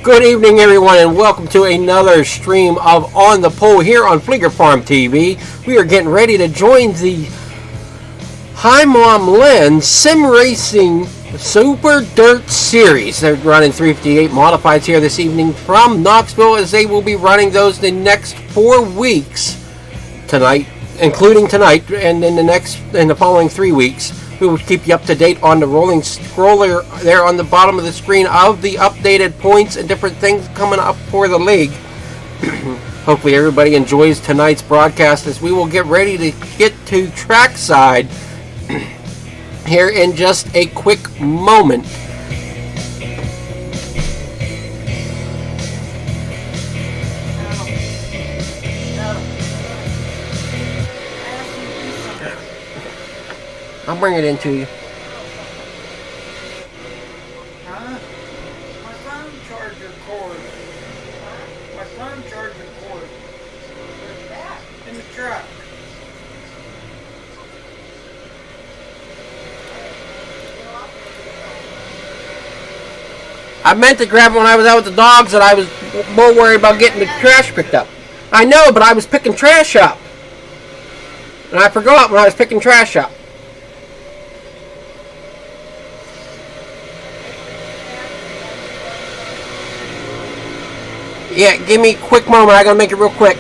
Good evening, everyone, and welcome to another stream of On the Pole here on Flieger Farm TV. We are getting ready to join the HiMom Lenz Sim Racing Super Dirt Series. They're running 358 modifieds here this evening from Knoxville, as they will be running those the next 4 weeks tonight, including tonight, and in the following 3 weeks. We will keep you up to date on the rolling scroller there on the bottom of the screen of the updated points and different things coming up for the league. Hopefully everybody enjoys tonight's broadcast, as we will get ready to get to trackside here in just a quick moment. I'll bring it into you. Huh? My phone charger cord. My phone charger cord. Where's that? In the truck. I meant to grab it when I was out with the dogs, and I was more worried about getting the trash picked up. I know, but I was picking trash up. And I forgot when I was picking trash up. Yeah, give me a quick moment. I gotta make it real quick.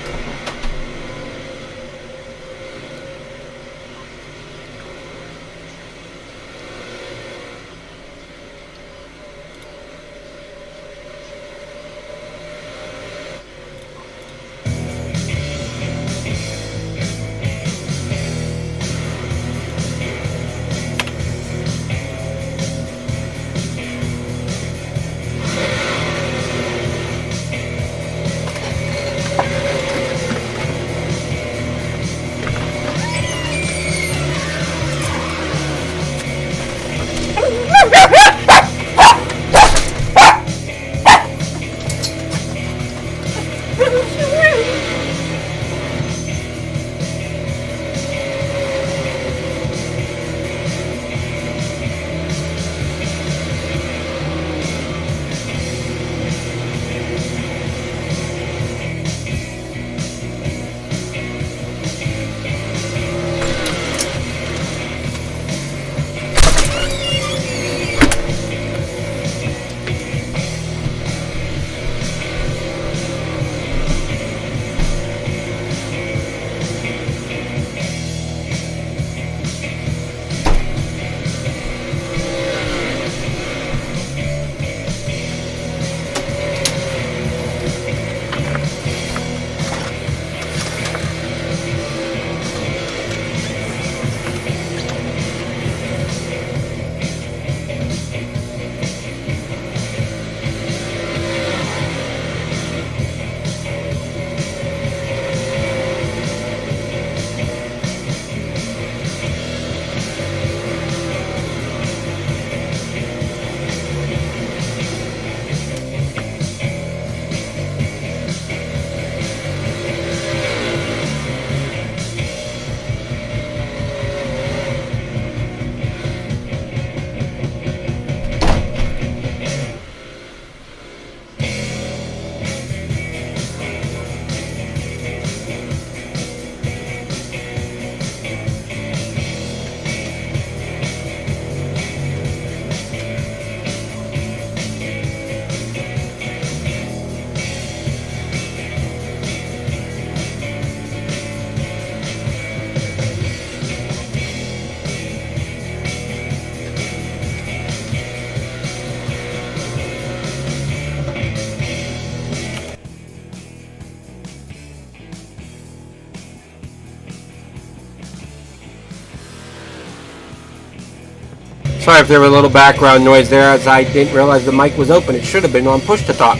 Sorry if there was a little background noise there, as I didn't realize the mic was open. It should have been on push to talk.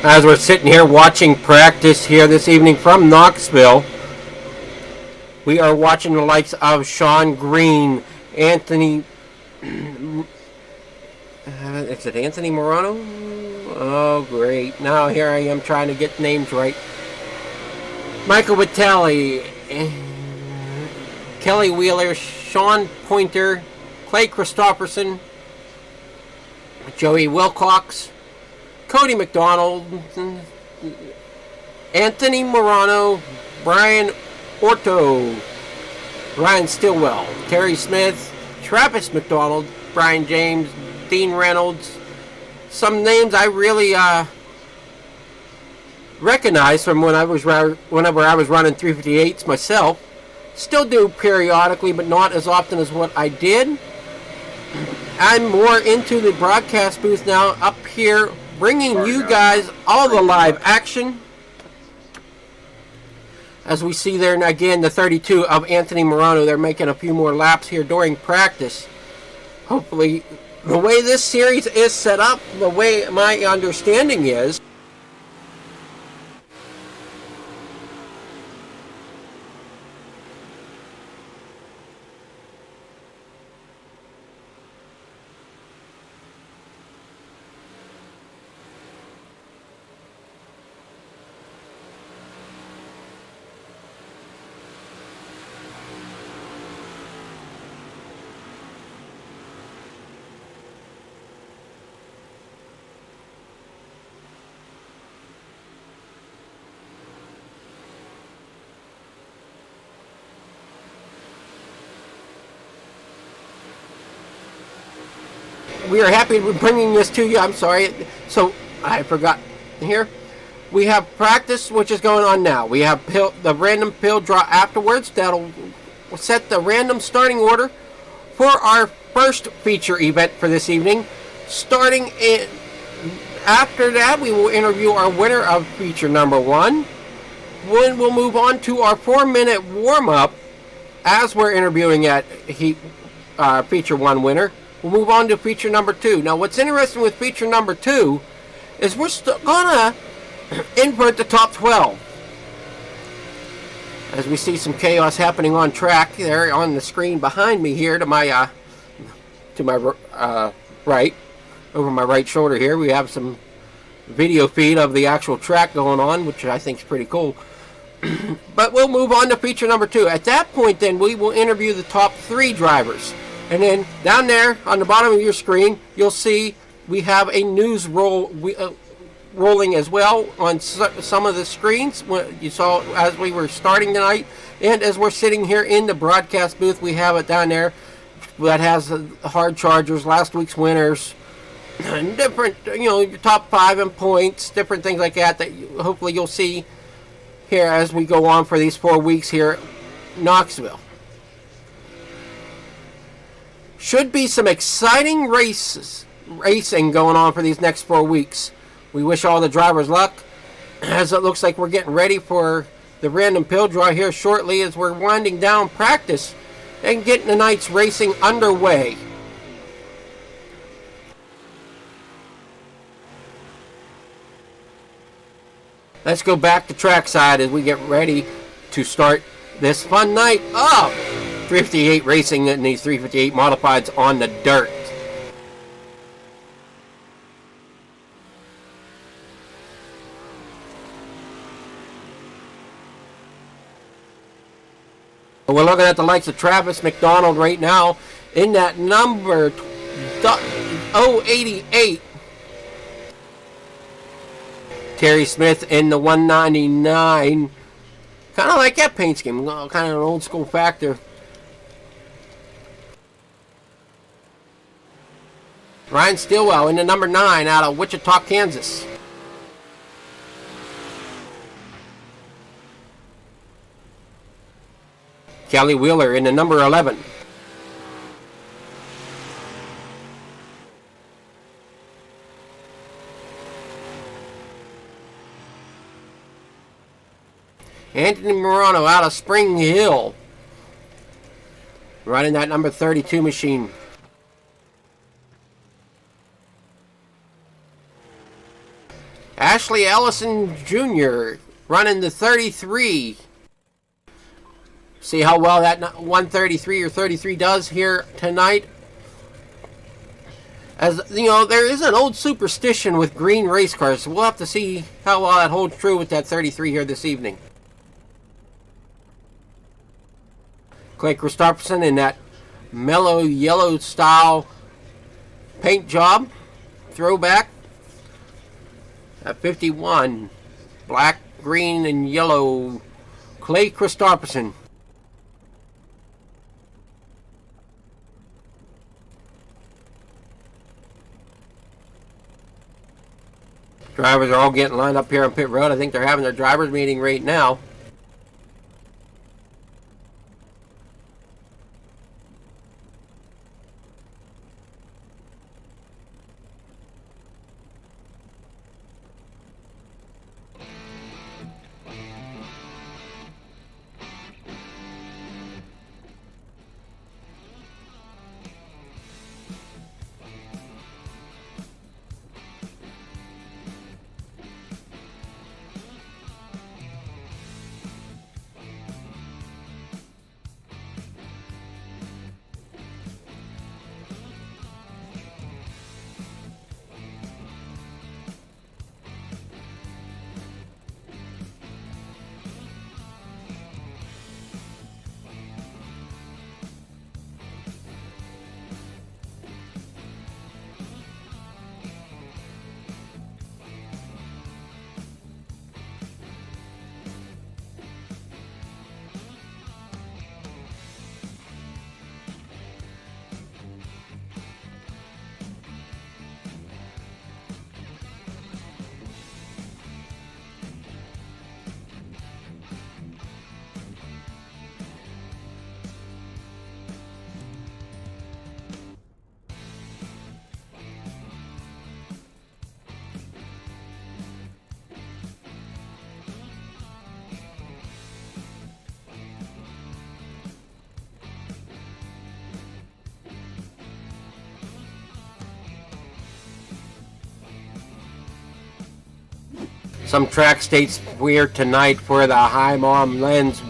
As we're sitting here watching practice here this evening from Knoxville, we are watching the likes of Sean Green, Anthony Is it Anthony Morano? Oh, great. Now here I am trying to get names right. Michael Vitale, Kelly Wheeler, Sean Pointer, Clay Christopherson, Joey Wilcox, Cody McDonald, Anthony Morano, Brian Orto, Ryan Stillwell, Terry Smith, Travis McDonald, Brian James, Dean Reynolds. Some names I really recognize from whenever I was running 358s myself. Still do periodically, but not as often as what I did. I'm more into the broadcast booth now, up here, bringing you guys all the live action. As we see there again, the 32 of Anthony Morano. They're making a few more laps here during practice. Hopefully, the way this series is set up, the way my understanding is, we are happy to be bringing this to you. I'm sorry. So, I forgot here. We have practice, which is going on now. We have the random pill draw afterwards. That'll set the random starting order for our first feature event for this evening. After that, we will interview our winner of feature number 1. Then we'll move on to our 4-minute warm-up as we're interviewing at feature 1 winner. We'll move on to feature number 2. Now, what's interesting with feature number 2 is we're gonna invert the top 12. As we see some chaos happening on track there on the screen behind me here to my right, over my right shoulder here, we have some video feed of the actual track going on, which I think is pretty cool. But we'll move on to feature number 2. At that point, then, we will interview the top 3 drivers. And then down there on the bottom of your screen, you'll see we have a news rolling as well on some of the screens. You saw as we were starting tonight, and as we're sitting here in the broadcast booth, we have it down there that has the hard chargers, last week's winners, and different, your top 5 in points, different things like that hopefully you'll see here as we go on for these 4 weeks here in Knoxville. Should be some exciting racing going on for these next 4 weeks. We wish all the drivers luck, as it looks like we're getting ready for the random pill draw here shortly as we're winding down practice and getting tonight's racing underway. Let's go back to trackside as we get ready to start this fun night of 358 racing in these 358 modifieds on the dirt. We're looking at the likes of Travis McDonald right now in that number 088. Terry Smith in the 199. Kind of like that paint scheme. Kind of an old school factor. Ryan Stillwell in the number 9 out of Wichita, Kansas. Kelly Wheeler in the number 11. Anthony Morano out of Spring Hill, running that number 32 machine. Ashley Ellison Jr. running the 33. See how well that 133 or 33 does here tonight. As you know, there is an old superstition with green race cars, so we'll have to see how well that holds true with that 33 here this evening. Clay Christopherson in that mellow yellow style paint job. Throwback. At 51, black, green, and yellow, Clay Christopherson. Drivers are all getting lined up here on pit road. I think they're having their drivers meeting right now. Some track states here tonight for the HiMom Lenz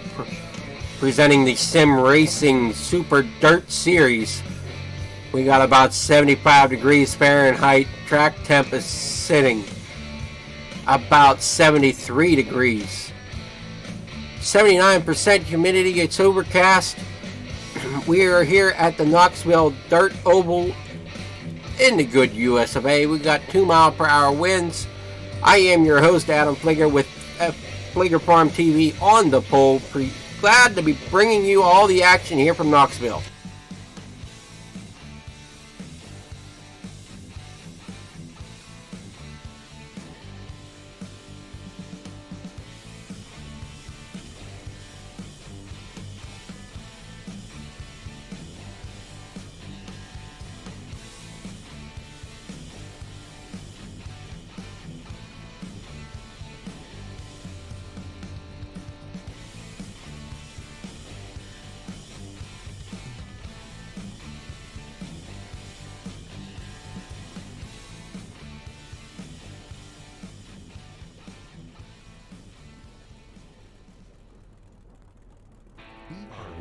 presenting the Sim Racing Super Dirt Series. We got about 75 degrees Fahrenheit. Track temp is sitting about 73 degrees. 79% humidity. It's overcast. We are here at the Knoxville Dirt Oval in the good US of A. We got 2-mile-per-hour winds. I am your host, Adam Fligger, with Fligger Farm TV on the pole. Glad to be bringing you all the action here from Knoxville.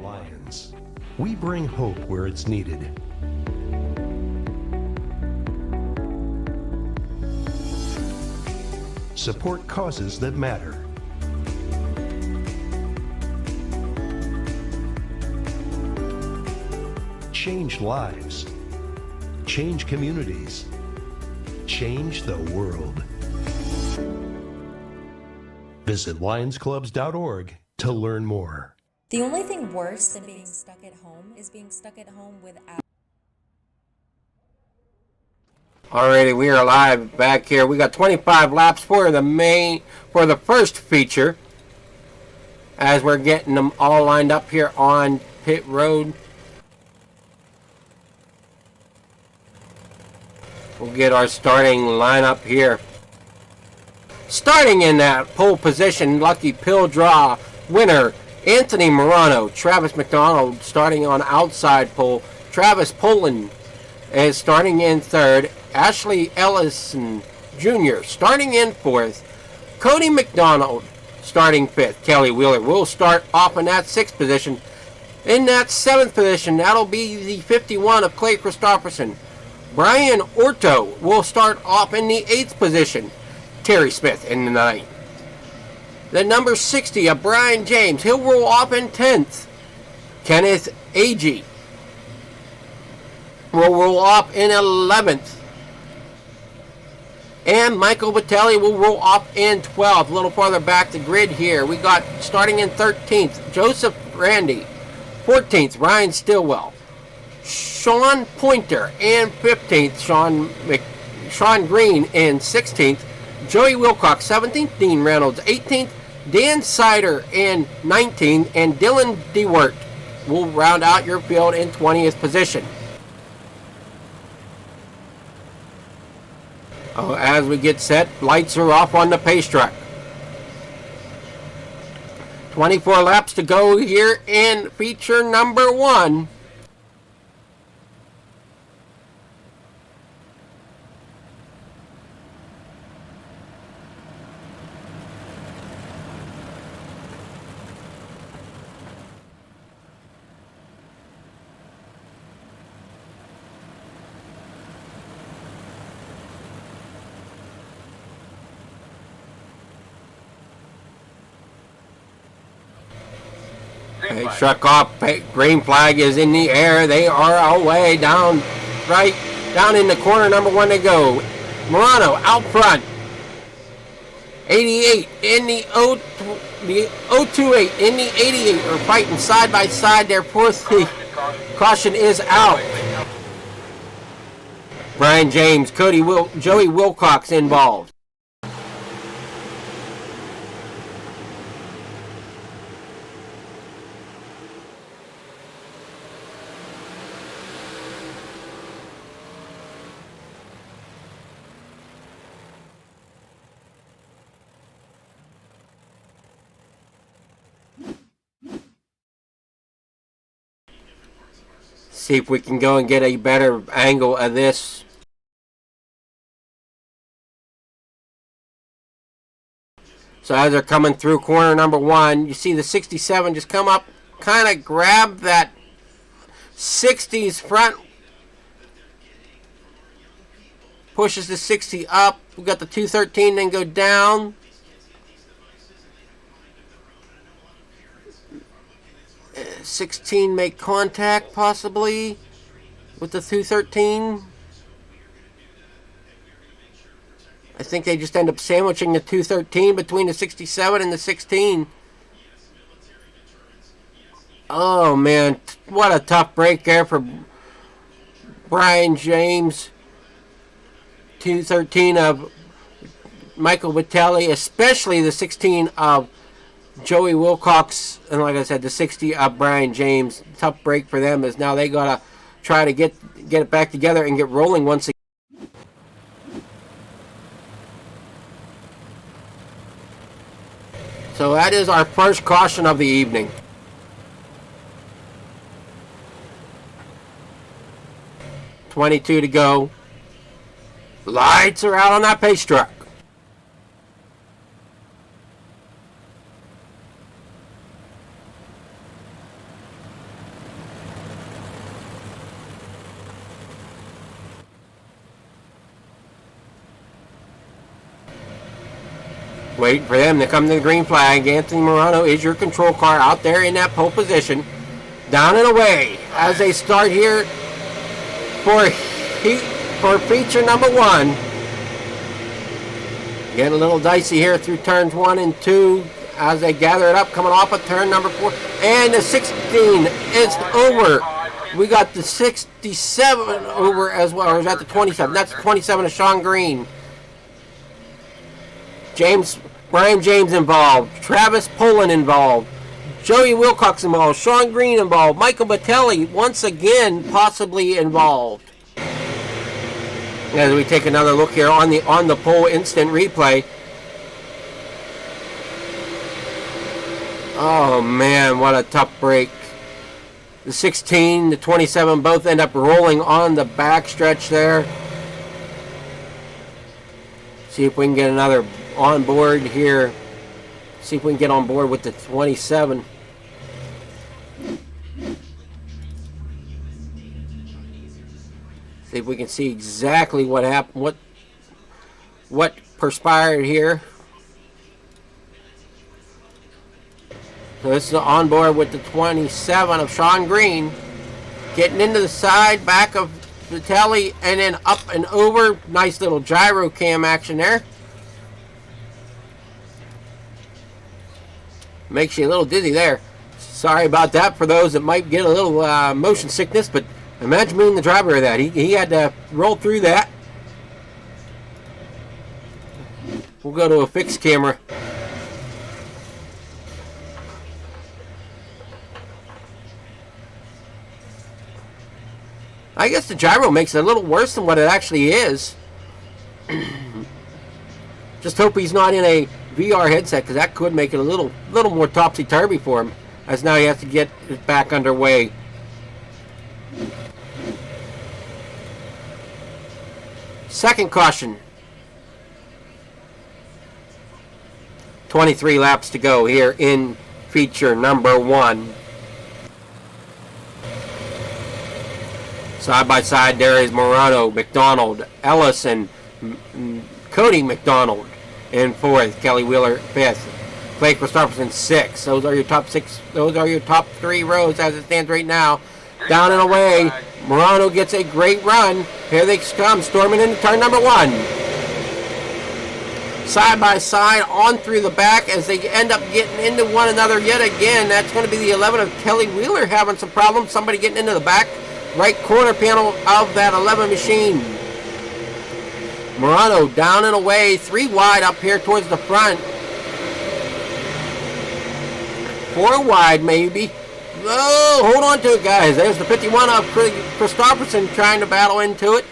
Lions. We bring hope where it's needed. Support causes that matter. Change lives. Change communities. Change the world. Visit lionsclubs.org to learn more. The only thing worse than being stuck at home is being stuck at home without. Alrighty, we are live back here. We got 25 laps for the first feature, as we're getting them all lined up here on pit road. We'll get our starting lineup here. Starting in that pole position, lucky pill draw winner, Anthony Morano. Travis McDonald starting on outside pole. Travis Poland is starting in third. Ashley Ellison Jr. starting in fourth. Cody McDonald starting fifth. Kelly Wheeler will start off in that sixth position. In that seventh position, that'll be the 51 of Clay Christopherson. Brian Orto will start off in the eighth position. Terry Smith in the ninth. The number 60 of Brian James, he'll roll off in 10th. Kenneth Agee will roll off in 11th. And Michael Vitelli will roll off in 12th. A little farther back the grid here. We got starting in 13th, Joseph Randy. 14th, Ryan Stillwell. Sean Pointer in 15th. Sean Green in 16th. Joey Wilcox 17th. Dean Reynolds 18th. Dan Sider in 19th. And Dylan DeWert will round out your field in 20th position. As we get set, lights are off on the pace track. 24 laps to go here in feature number 1. Struck off. Green flag is in the air. They are away down, right down in the corner. Number 1 they go. Morano out front. 88 in the 028 in the 88 are fighting side by side. Their fourth caution is out. Brian James, Joey Wilcox involved. See if we can go and get a better angle of this. So as they're coming through corner number 1, you see the 67 just come up, kind of grab that 60's front. Pushes the 60 up. We got the 213 then go down. 16 make contact possibly with the 213. I think they just end up sandwiching the 213 between the 67 and the 16. Oh man, what a tough break there for Brian James. 213 of Michael Vitelli, especially the 16 of Joey Wilcox, and like I said, the 60 of Brian James. Tough break for them, as now they gotta try to get it back together and get rolling once again. So that is our first caution of the evening. .22 to go. Lights are out on that pace track. Waiting for them to come to the green flag. Anthony Morano is your control car out there in that pole position. Down and away as they start here for feature number 1. Getting a little dicey here through turns 1 and 2 as they gather it up, coming off of turn number 4. And the 16 is over. We got the 67 over as well. Or is that the 27? That's the 27 of Sean Green. Brian James involved. Travis Poland involved. Joey Wilcox involved. Sean Green involved. Michael Vitelli once again possibly involved. As we take another look here on the pole instant replay. Oh man, what a tough break. The 16, the 27 both end up rolling on the back stretch there. See if we can get another on board here. See if we can get on board with the 27. See if we can see exactly what happened, what perspired here. So this is on board with the 27 of Sean Green. Getting into the side, back of Vitelli, and then up and over. Nice little gyro cam action there. Makes you a little dizzy there. Sorry about that for those that might get a little motion sickness, but imagine being the driver of that. He had to roll through that. We'll go to a fixed camera. I guess the gyro makes it a little worse than what it actually is. Just hope he's not in a VR headset, because that could make it a little more topsy-turvy for him, as now he has to get it back underway. Second caution. 23 laps to go here in feature number 1. Side by side there is Morano, McDonald, Ellison, Cody McDonald in 4th, Kelly Wheeler 5th, Blake Christopherson 6th. Those are your top 6. Those are your top 3 rows as it stands right now. Down and away, Morano gets a great run. Here they come, storming into turn number 1. Side by side, on through the back as they end up getting into one another yet again. That's going to be the 11 of Kelly Wheeler having some problems. Somebody getting into the back right corner panel of that 11 machine. Morano down and away, 3 wide up here towards the front. 4 wide maybe. Oh, hold on to it, guys. There's the 51 of Christopherson trying to battle into it.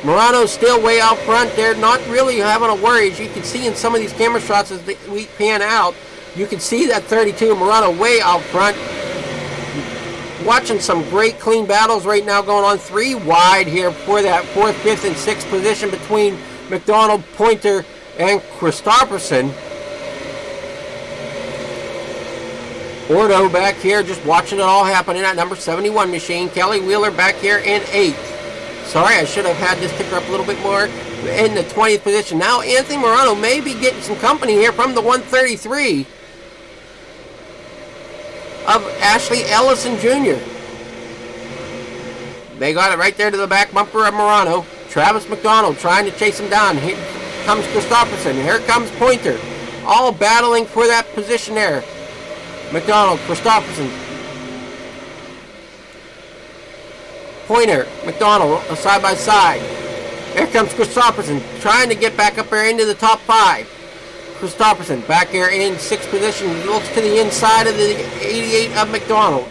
Morano's still way out front. They're not really having a worry. As you can see in some of these camera shots as we pan out, you can see that 32 Morano way out front. Watching some great clean battles right now going on. 3 wide here for that 4th, 5th, and 6th position between McDonald, Pointer, and Christopherson. Ordo back here just watching it all happen in that number 71 machine. Kelly Wheeler back here in 8th. Sorry, I should have had this ticker up a little bit more. In the 20th position. Now Anthony Morano may be getting some company here from the 133. Of Ashley Ellison Jr. They got it right there to the back bumper of Morano. Travis McDonald trying to chase him down. Here comes Christopherson. Here comes Pointer. All battling for that position there. McDonald, Christopherson. Pointer, McDonald, side by side. Here comes Christopherson trying to get back up there into the top 5. Christopherson back here in 6th position, looks to the inside of the 88 of McDonald.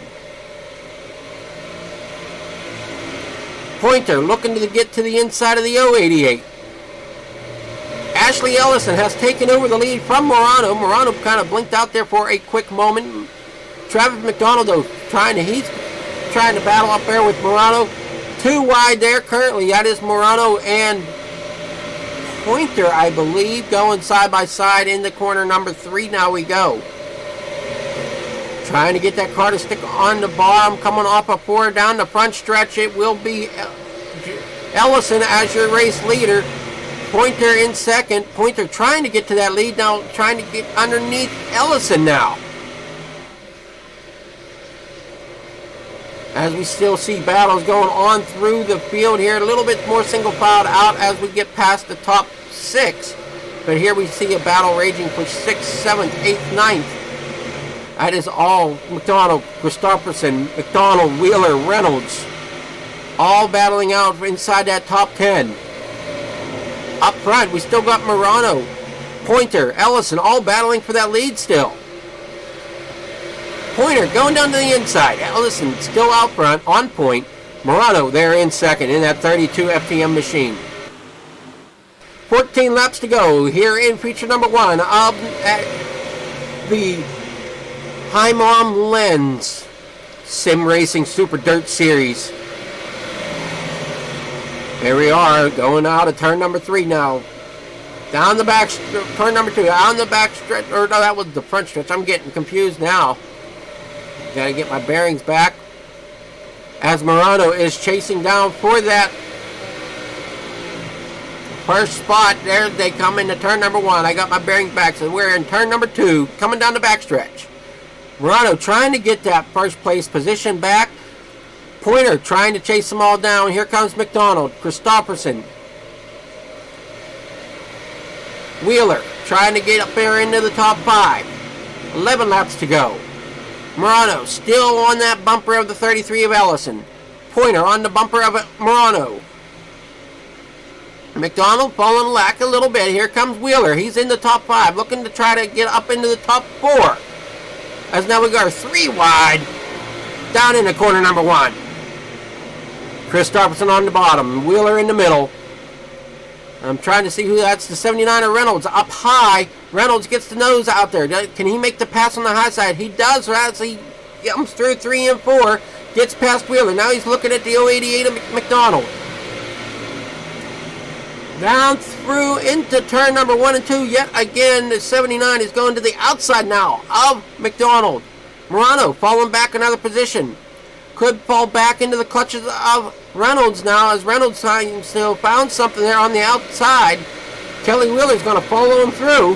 Pointer looking to get to the inside of the 088. Ashley Ellison has taken over the lead from Morano. Morano kind of blinked out there for a quick moment. Travis McDonald though he's trying to battle up there with Morano. 2 wide there currently. That is Morano and Pointer, I believe, going side by side in the corner number 3. Now we go. Trying to get that car to stick on the bottom, coming off a 4 down the front stretch. It will be Ellison as your race leader. Pointer in 2nd. Pointer trying to get to that lead now, trying to get underneath Ellison now. As we still see battles going on through the field here. A little bit more single filed out as we get past the top 6. But here we see a battle raging for 6th, 7th, 8th, 9th. That is all McDonald, Christopherson, McDonald, Wheeler, Reynolds. All battling out inside that top 10. Up front, we still got Morano, Pointer, Ellison, all battling for that lead still. Pointer going down to the inside. Ellison still out front, on point. Morano there in 2nd in that 32 FTM machine. 14 laps to go here in feature number 1 of the HiMom Lenz Sim Racing Super Dirt Series. Here we are going out of turn number 3 now. Down the back, turn number 2, down the back stretch, or no, that was the front stretch. I'm getting confused now. Gotta get my bearings back. As Morano is chasing down for that First spot, there they come into turn number 1. I got my bearings back, so we're in turn number 2, coming down the backstretch. Morano trying to get that first place position back. Pointer trying to chase them all down. Here comes McDonald, Christopherson. Wheeler trying to get up there into the top 5. 11 laps to go. Morano still on that bumper of the 33 of Ellison. Pointer on the bumper of Morano. McDonald falling back a little bit. Here comes Wheeler. He's in the top 5, looking to try to get up into the top 4. As now we got 3 wide down in the corner number 1. Christopherson on the bottom. Wheeler in the middle. I'm trying to see who that's. The 79 of Reynolds up high. Reynolds gets the nose out there. Can he make the pass on the high side? He does as he comes through 3 and 4. Gets past Wheeler. Now he's looking at the 088 of McDonald. Down through into turn number 1 and 2. Yet again, the 79 is going to the outside now of McDonald. Morano falling back another position. Could fall back into the clutches of Reynolds now, as Reynolds still found something there on the outside. Kelly Wheeler's going to follow him through.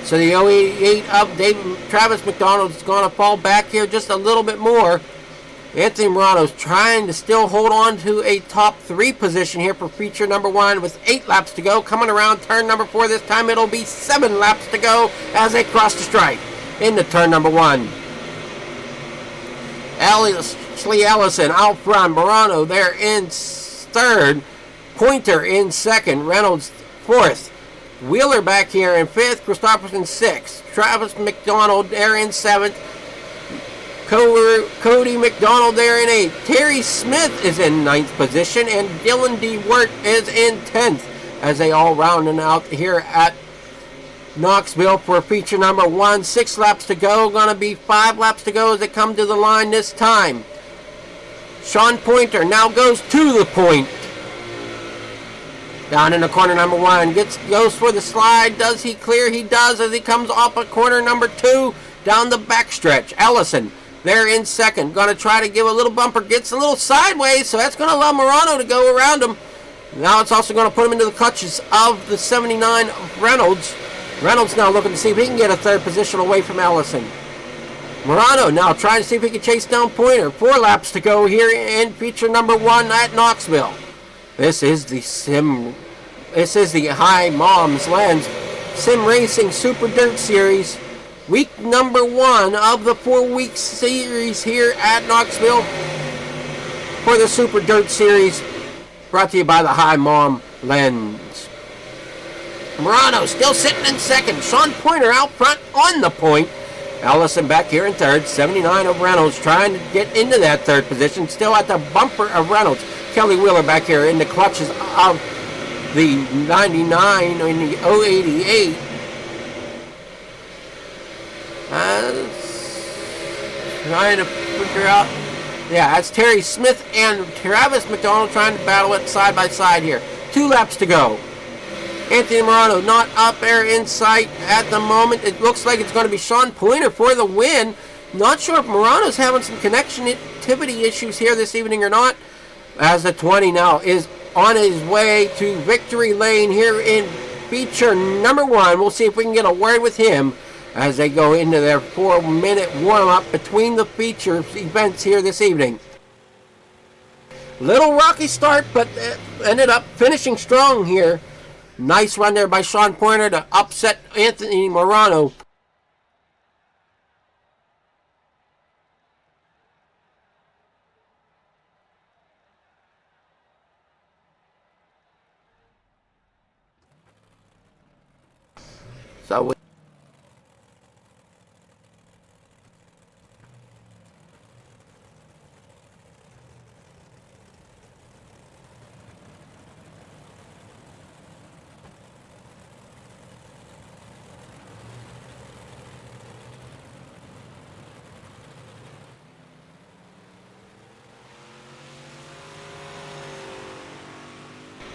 So the 088 of Travis McDonald is going to fall back here just a little bit more. Anthony Morano's trying to still hold on to a top 3 position here for feature number 1 with 8 laps to go. Coming around turn number 4 this time, it'll be 7 laps to go as they cross the stripe into turn number 1. Ashley Ellison out front. Morano there in 3rd. Pointer in 2nd. Reynolds 4th. Wheeler back here in 5th. Christopherson 6th. Travis McDonald there in 7th. Cody McDonald there in 8th. Terry Smith is in 9th position, and Dylan DeWert is in 10th as they all rounding out here at Knoxville for feature number 1. 6 laps to go. Going to be 5 laps to go as they come to the line this time. Sean Pointer now goes to the point. Down in the corner number 1. Goes for the slide. Does he clear? He does as he comes off of corner number 2 down the backstretch. Ellison there in 2nd. Going to try to give a little bumper. Gets a little sideways, so that's going to allow Morano to go around him. Now it's also going to put him into the clutches of the 79 Reynolds. Reynolds now looking to see if he can get a 3rd position away from Ellison. Morano now trying to see if he can chase down Pointer. 4 laps to go here in feature number 1 at Knoxville. This is the HiMom's Lenz Sim Racing Super Dirt Series. Week number 1 of the 4-week series here at Knoxville for the Super Dirt Series. Brought to you by the HiMom Lenz. Morano still sitting in 2nd. Sean Pointer out front on the point. Ellison back here in 3rd. 79 of Reynolds trying to get into that 3rd position. Still at the bumper of Reynolds. Kelly Wheeler back here in the clutches of the 99 and the 088. Trying to figure out. Yeah, that's Terry Smith and Travis McDonald trying to battle it side by side here. 2 laps to go. Anthony Morano not up there in sight at the moment. It looks like it's going to be Sean Pointer for the win. Not sure if Morano's having some connectivity issues here this evening or not. As the 20 now is on his way to victory lane here in feature number 1. We'll see if we can get a word with him as they go into their 4-minute warm-up between the feature events here this evening. Little rocky start, but ended up finishing strong here. Nice run there by Sean Pointer to upset Anthony Morano.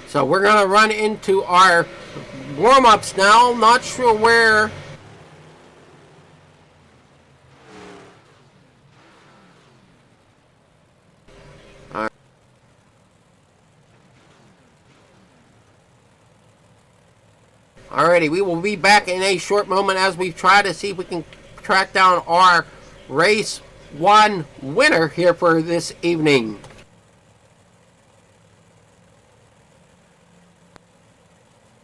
So we're going to run into our warm-ups now. Not sure where. Alrighty, we will be back in a short moment as we try to see if we can track down our race 1 winner here for this evening.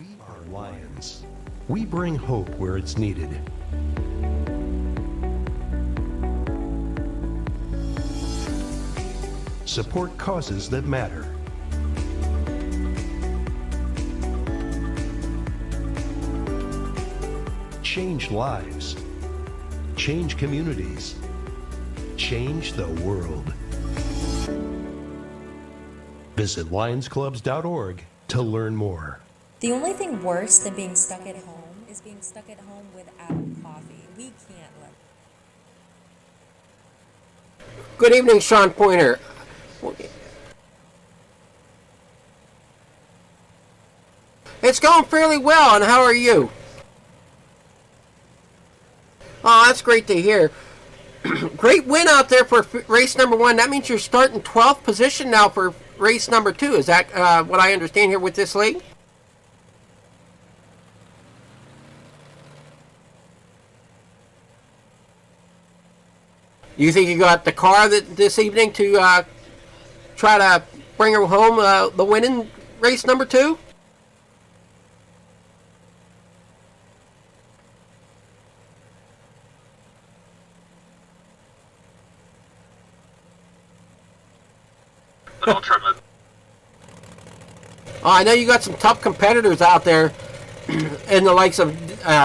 We are Lions. We bring hope where it's needed. Support causes that matter. Change lives. Change communities. Change the world. Visit lionsclubs.org to learn more. The only thing worse than being stuck at home is being stuck at home without coffee. We can't let. Good evening, Sean Pointer. It's going fairly well, and how are you? Oh, that's great to hear. Great win out there for race number 1. That means you're starting 12th position now for race number 2. Is that what I understand here with this league? You think you got the car this evening to try to bring her home the win in race number 2? I know you got some tough competitors out there, in the likes of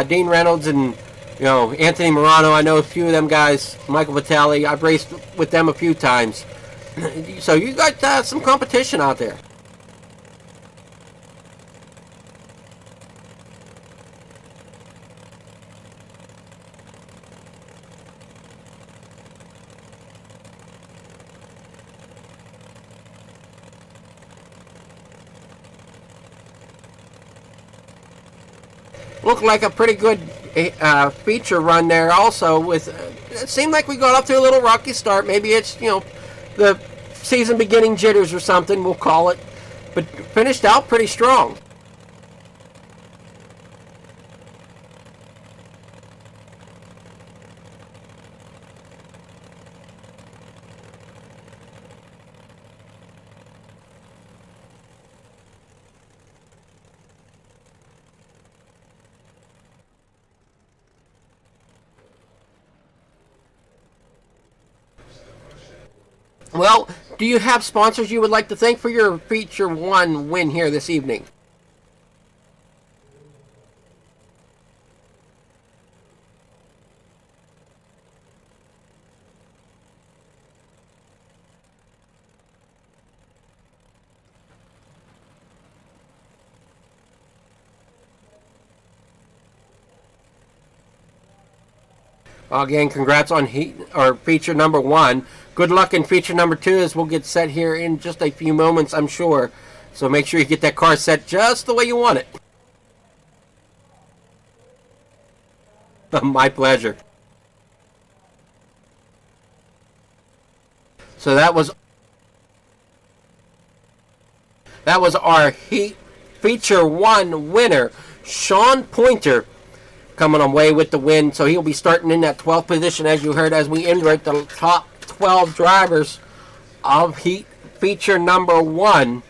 Dean Reynolds and Anthony Morano. I know a few of them guys. Michael Vitale. I've raced with them a few times. So you got some competition out there. Looked like a pretty good feature run there also. With it seemed like we got off to a little rocky start. Maybe it's the season beginning jitters or something, we'll call it, but finished out pretty strong. Well, do you have sponsors you would like to thank for your Feature 1 win here this evening? Again, congrats on feature number 1. Good luck in feature number 2 as we'll get set here in just a few moments, I'm sure. So make sure you get that car set just the way you want it. My pleasure. So that was our feature 1 winner, Sean Pointer, coming away with the win. So he'll be starting in that 12th position, as you heard, as we enter the top 12 drivers of feature number 1.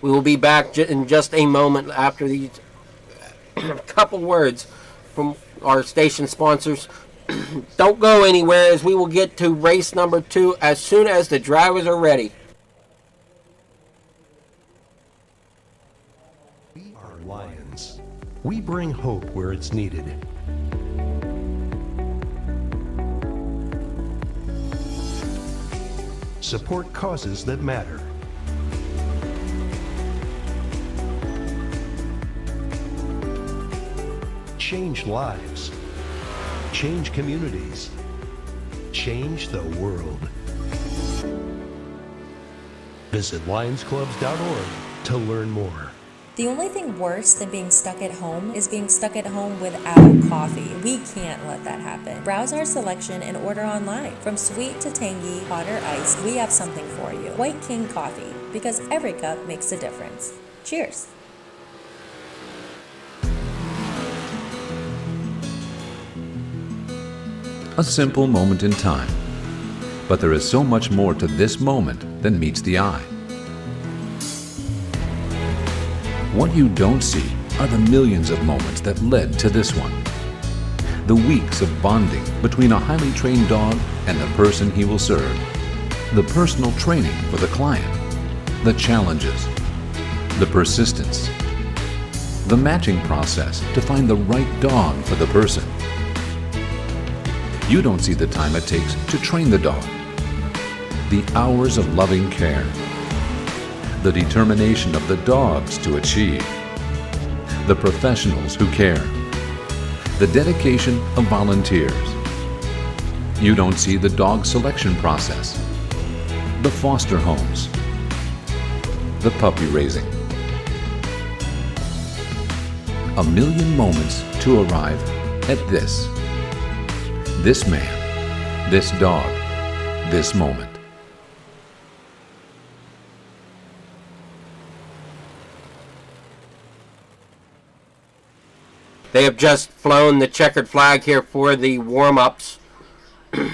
We will be back in just a moment after these couple words from our station sponsors. Don't go anywhere, as we will get to race number 2 as soon as the drivers are ready. We are Lions. We bring hope where it's needed. Support causes that matter. Change lives. Change communities. Change the world. Visit lionsclubs.org to learn more. The only thing worse than being stuck at home is being stuck at home without coffee. We can't let that happen. Browse our selection and order online. From sweet to tangy, hot or iced, we have something for you. White King Coffee, because every cup makes a difference. Cheers. a simple moment in time. But there is so much more to this moment than meets the eye. What you don't see are the millions of moments that led to this one. The weeks of bonding between a highly trained dog and the person he will serve. The personal training for the client. The challenges. The persistence. The matching process to find the right dog for the person. You don't see the time it takes to train the dog. The hours of loving care. The determination of the dogs to achieve. The professionals who care. The dedication of volunteers. You don't see the dog selection process. The foster homes. The puppy raising. A million moments to arrive at this. This man, this dog, this moment. They have just flown the checkered flag here for the warm-ups. So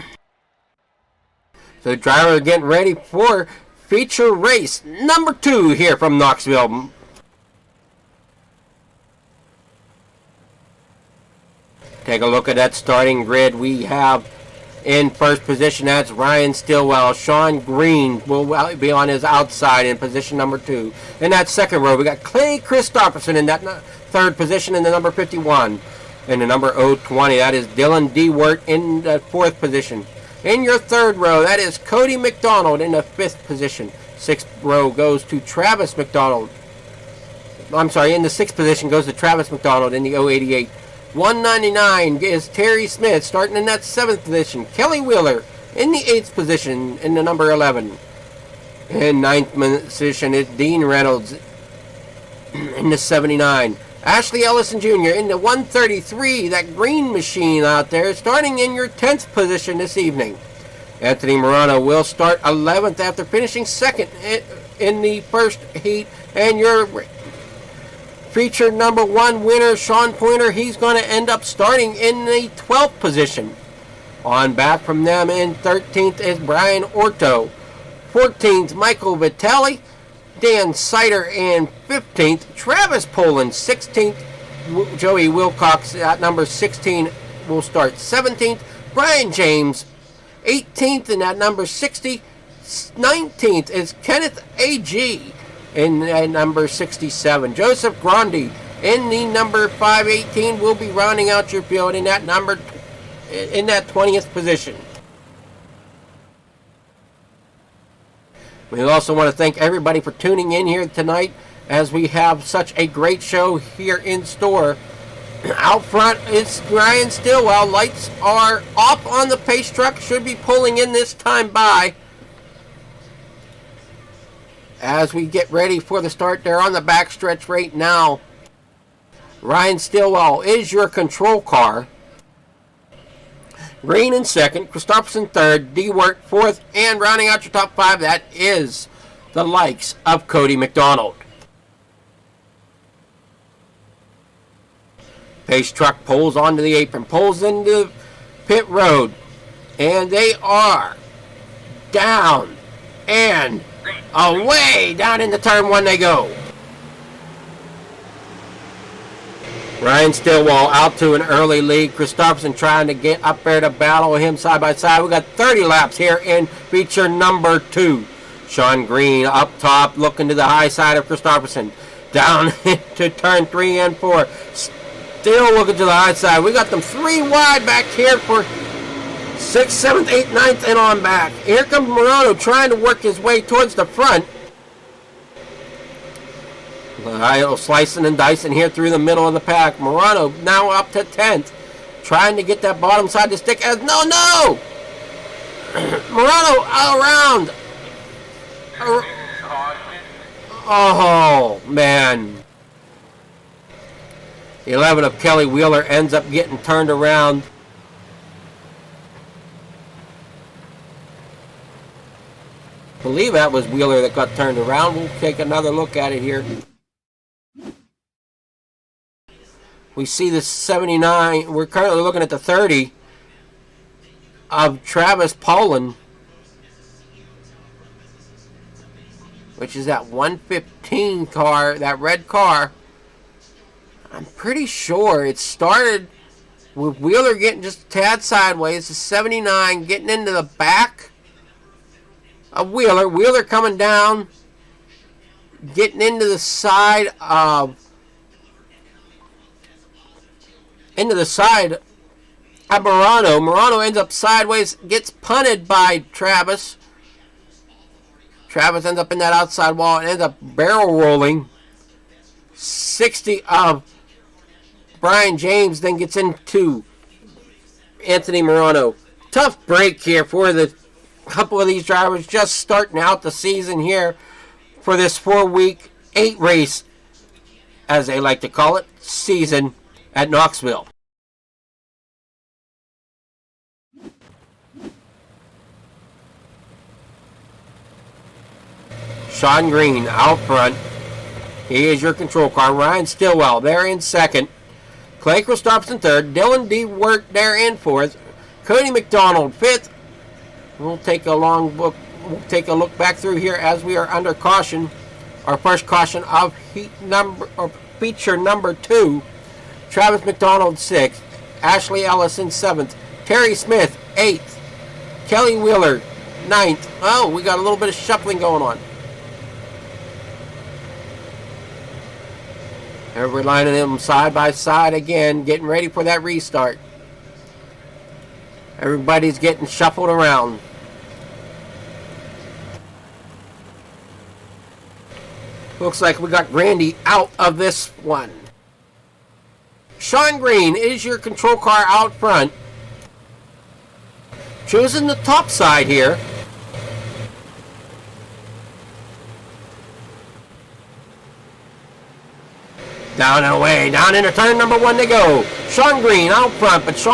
the driver getting ready for feature race number 2 here from Knoxville. Take a look at that starting grid. We have in first position, that's Ryan Stillwell. Sean Green will be on his outside in position number 2. In that second row, we got Clay Christopherson in that third position in the number 51. In the number 020, that is Dylan Dewart in the fourth position. In your third row, that is Cody McDonald in the fifth position. Sixth row goes to Travis McDonald. I'm sorry, in the sixth position goes to Travis McDonald in the 088. 199 is Terry Smith starting in that seventh position. Kelly Wheeler in the eighth position in the number 11. In ninth position is Dean Reynolds in the 79. Ashley Ellison Jr. in the 133, that green machine out there, starting in your 10th position this evening. Anthony Morano will start 11th after finishing second in the first heat. And your feature number 1 winner, Sean Pointer, he's going to end up starting in the 12th position. On back from them in 13th is Brian Orto. 14th, Michael Vitale. Dan Sider in 15th. Travis Poland, 16th. Joey Wilcox at number 16 will start 17th. Brian James, 18th, and at number 60. 19th is Kenneth A.G. in number 67. Joseph Grandi in the number 518 will be rounding out your field in that 20th position. We also want to thank everybody for tuning in here tonight as we have such a great show here in store. Out front is Ryan Stillwell. Lights are off on the pace truck. Should be pulling in this time by. As we get ready for the start, they're on the backstretch right now. Ryan Stillwell is your control car. Green in second, Christopherson third, Dewart fourth, and rounding out your top 5, that is the likes of Cody McDonald. Pace truck pulls onto the apron, pulls into pit road, and they are down and away. Down into turn 1 they go. Ryan Stillwell out to an early lead. Christopherson trying to get up there to battle with him side by side. We got 30 laps here in feature number 2. Sean Green up top looking to the high side of Christopherson. Down into turn 3 and 4. Still looking to the high side. We got them 3 wide back here for 6th, 7th, 8th, 9th, and on back. Here comes Morano trying to work his way towards the front. Slicing and dicing here through the middle of the pack. Morano now up to 10th. Trying to get that bottom side to stick as no! Morano around. Oh, man. 11 of Kelly Wheeler ends up getting turned around. I believe that was Wheeler that got turned around. We'll take another look at it here. We see the 79. We're currently looking at the 30. of Travis Poland, which is that 115 car, that red car. I'm pretty sure it started with Wheeler getting just a tad sideways, the 79 getting into the back of Wheeler. Wheeler coming down, getting into the side of Morano. Morano ends up sideways, gets punted by Travis. Travis ends up in that outside wall and ends up barrel rolling. 60 of Brian James then gets into Anthony Morano. Tough break here for the couple of these drivers just starting out the season here for this 4-week, 8-race, as they like to call it, season at Knoxville. Sean Green out front. He is your control car. Ryan Stillwell there in second. Clay Christopherson third. Dylan D. Wirt there in fourth. Cody McDonald fifth. We'll take a look back through here as we are under caution. Our first caution of feature number 2. Travis McDonald 6th. Ashley Ellison 7th. Terry Smith 8th. Kelly Wheeler 9th. Oh, we got a little bit of shuffling going on. Everybody lining them side by side again, getting ready for that restart. Everybody's getting shuffled around. Looks like we got Randy out of this one. Sean Green is your control car out front. Choosing the top side here. Down and away, down into turn number 1 to go. Sean Green out front, but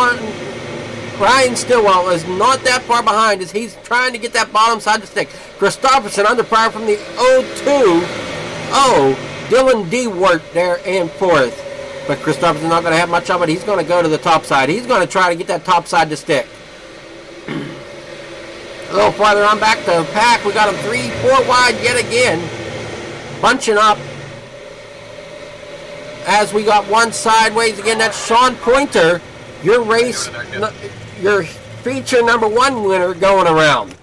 Ryan Stillwell is not that far behind as he's trying to get that bottom side to stick. Christopherson under fire from the 0-2. Dylan D. Wirt there in fourth. But Christopherson's not going to have much of it. He's going to go to the top side. He's going to try to get that top side to stick. A little farther on back to the pack. We got him 3-4 wide yet again. Bunching up. As we got one sideways again, that's Sean Pointer, your feature number 1 winner going around.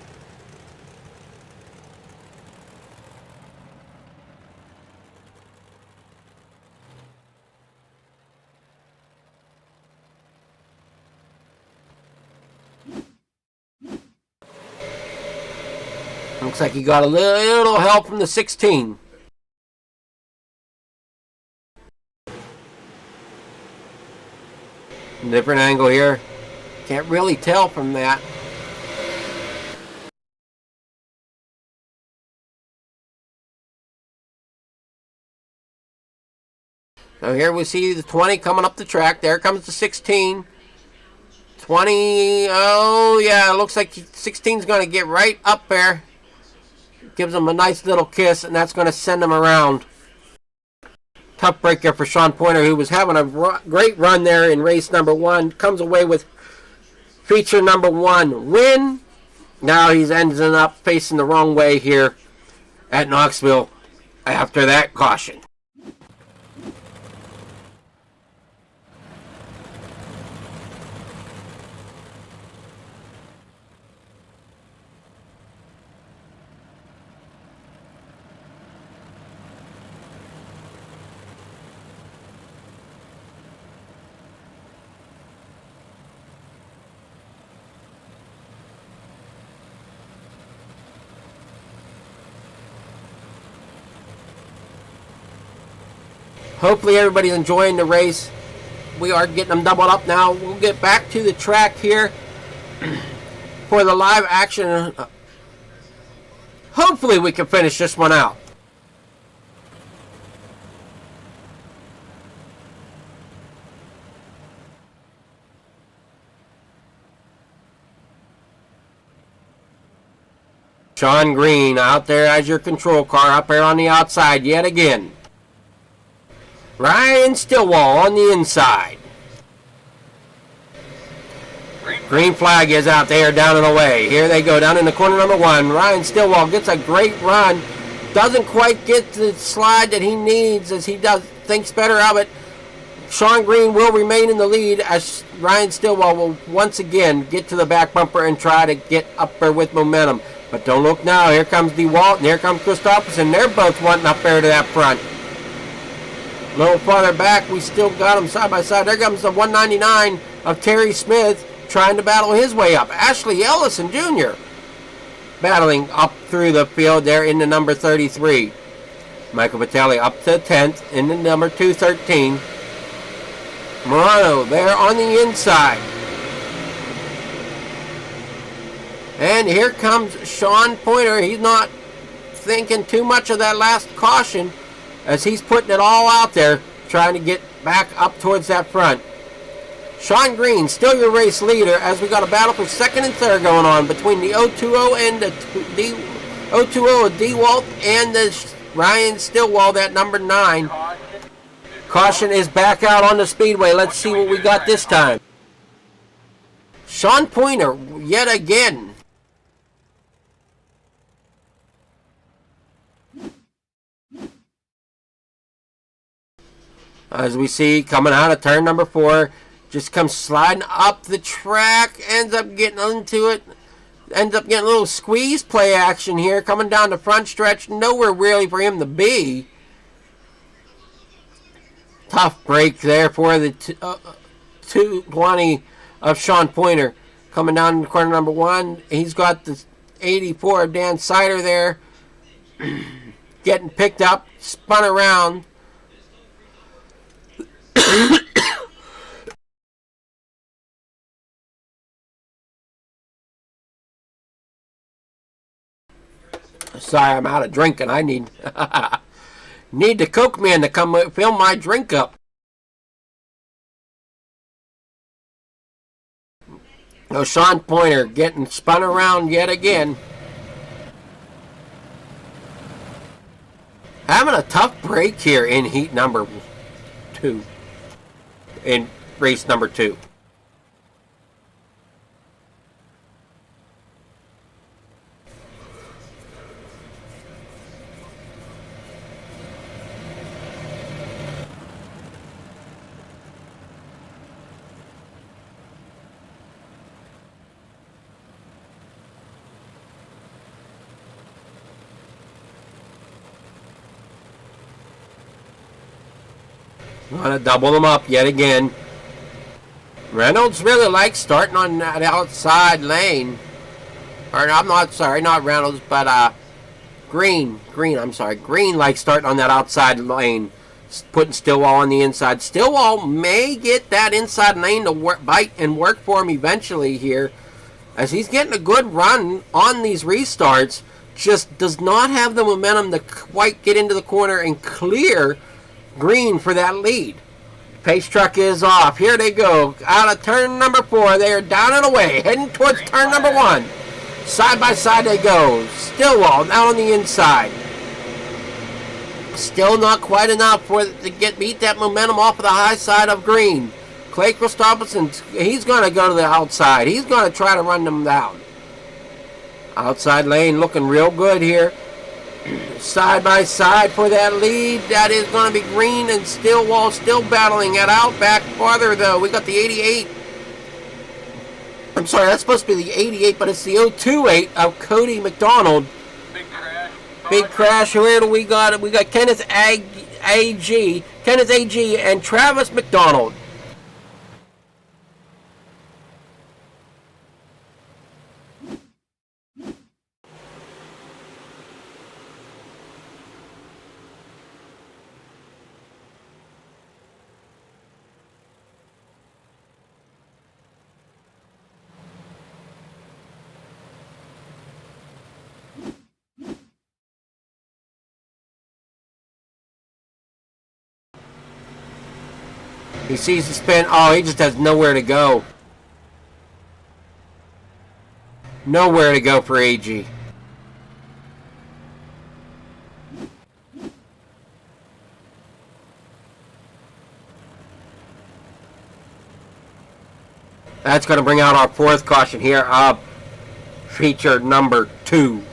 Looks like he got a little help from the 16. Different angle here. Can't really tell from that. So here we see the 20 coming up the track. There comes the 16. 20. Oh, yeah. It looks like 16 is going to get right up there. Gives him a nice little kiss, and that's going to send him around. Tough break there for Sean Pointer, who was having a great run there in race number 1. Comes away with feature number 1 win. Now he's ending up facing the wrong way here at Knoxville after that caution. Hopefully everybody's enjoying the race. We are getting them doubled up now. We'll get back to the track here for the live action. Hopefully we can finish this one out. Sean Green out there as your control car up there on the outside yet again. Ryan Stillwell on the inside. Green Green flag is out there, down and away. Here they go, down in the corner number 1. Ryan Stillwell gets a great run. Doesn't quite get the slide that he needs as he thinks better of it. Sean Green will remain in the lead as Ryan Stillwell will once again get to the back bumper and try to get up there with momentum. But don't look now. Here comes DeWalt and here comes Christopherson. They're both wanting up there to that front. A little farther back, we still got them side by side. There comes the 199 of Terry Smith trying to battle his way up. Ashley Ellison Jr. battling up through the field there in the number 33. Michael Vitelli up to 10th in the number 213. Morano there on the inside. And here comes Sean Pointer. He's not thinking too much of that last caution as he's putting it all out there, trying to get back up towards that front. Sean Green, still your race leader, as we got a battle for second and third going on between the 020 and the 020 of DeWalt and the Ryan Stillwell, that number 9. Caution is back out on the speedway. Let's see what we got this time. Sean Pointer, yet again. As we see, coming out of turn number 4, just comes sliding up the track, ends up getting into it, ends up getting a little squeeze play action here, coming down the front stretch, nowhere really for him to be. Tough break there for the 220 of Sean Pointer. Coming down in corner number 1, he's got the 84 of Dan Sider there, getting picked up, spun around. Sorry, I'm out of drinking. I need the Coke man to come fill my drink up. So Sean Pointer getting spun around yet again. Having a tough break here in heat number 2. In race number 2. Want to double them up yet again. Reynolds really likes starting on that outside lane. Or I'm not sorry, not Reynolds, but Green. Green likes starting on that outside lane, putting Stillwell on the inside. Stillwell may get that inside lane to bite and work for him eventually here, as he's getting a good run on these restarts. Just does not have the momentum to quite get into the corner and clear Green for that lead. Pace truck is off. Here they go. Out of turn number 4. They are down and away, heading towards turn number 1. Side by side they go. Stillwell now on the inside. Still not quite enough for to beat that momentum off of the high side of Green. Clay Christopherson, he's going to go to the outside. He's going to try to run them down. Outside lane looking real good here. Side by side for that lead. That is going to be Green and Stillwell still battling it out. Back farther though. We got the 88. I'm sorry, that's supposed to be the 88, but it's the 028 of Cody McDonald. Big crash. Where do we got it? We got Kenneth AG and Travis McDonald. He sees the spin. Oh, he just has nowhere to go. Nowhere to go for AG. That's going to bring out our fourth caution here of feature number 2.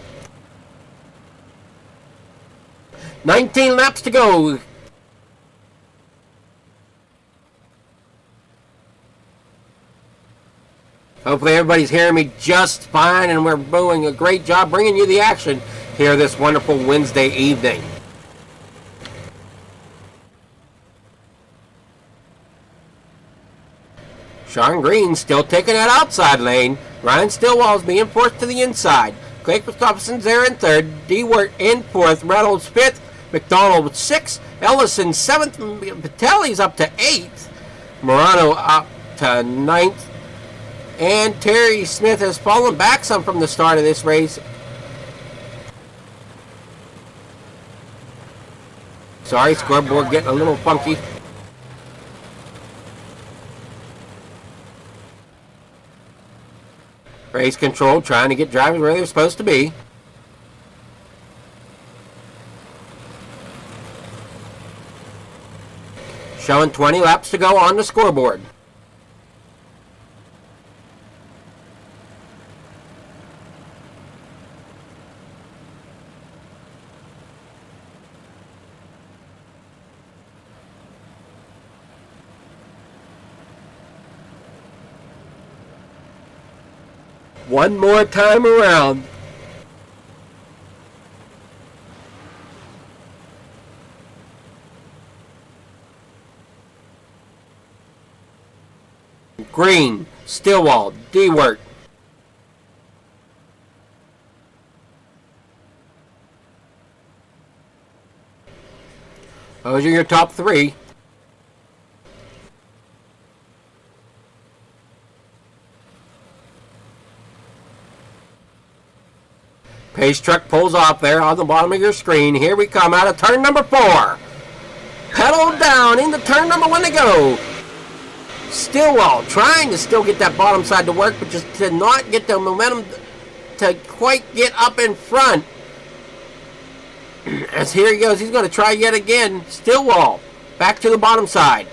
19 laps to go. Hopefully everybody's hearing me just fine, and we're doing a great job bringing you the action here this wonderful Wednesday evening. Sean Green still taking that outside lane. Ryan Stillwell's being forced to the inside. Clay Christopherson's there in third. Dewart in fourth. Reynolds fifth. McDonald with sixth. Ellison seventh. Patelli's up to eighth. Morano up to ninth. And Terry Smith has fallen back some from the start of this race. Sorry, scoreboard getting a little funky. Race control trying to get drivers where they're supposed to be. Showing 20 laps to go on the scoreboard. One more time around. Green, Stillwell, Dewart. Those are your top 3. Pace truck pulls off there on the bottom of your screen. Here we come out of turn number 4. Pedal down into turn number 1 to go. Stillwell trying to still get that bottom side to work, but just did not get the momentum to quite get up in front. As here he goes, he's going to try yet again. Stillwell back to the bottom side.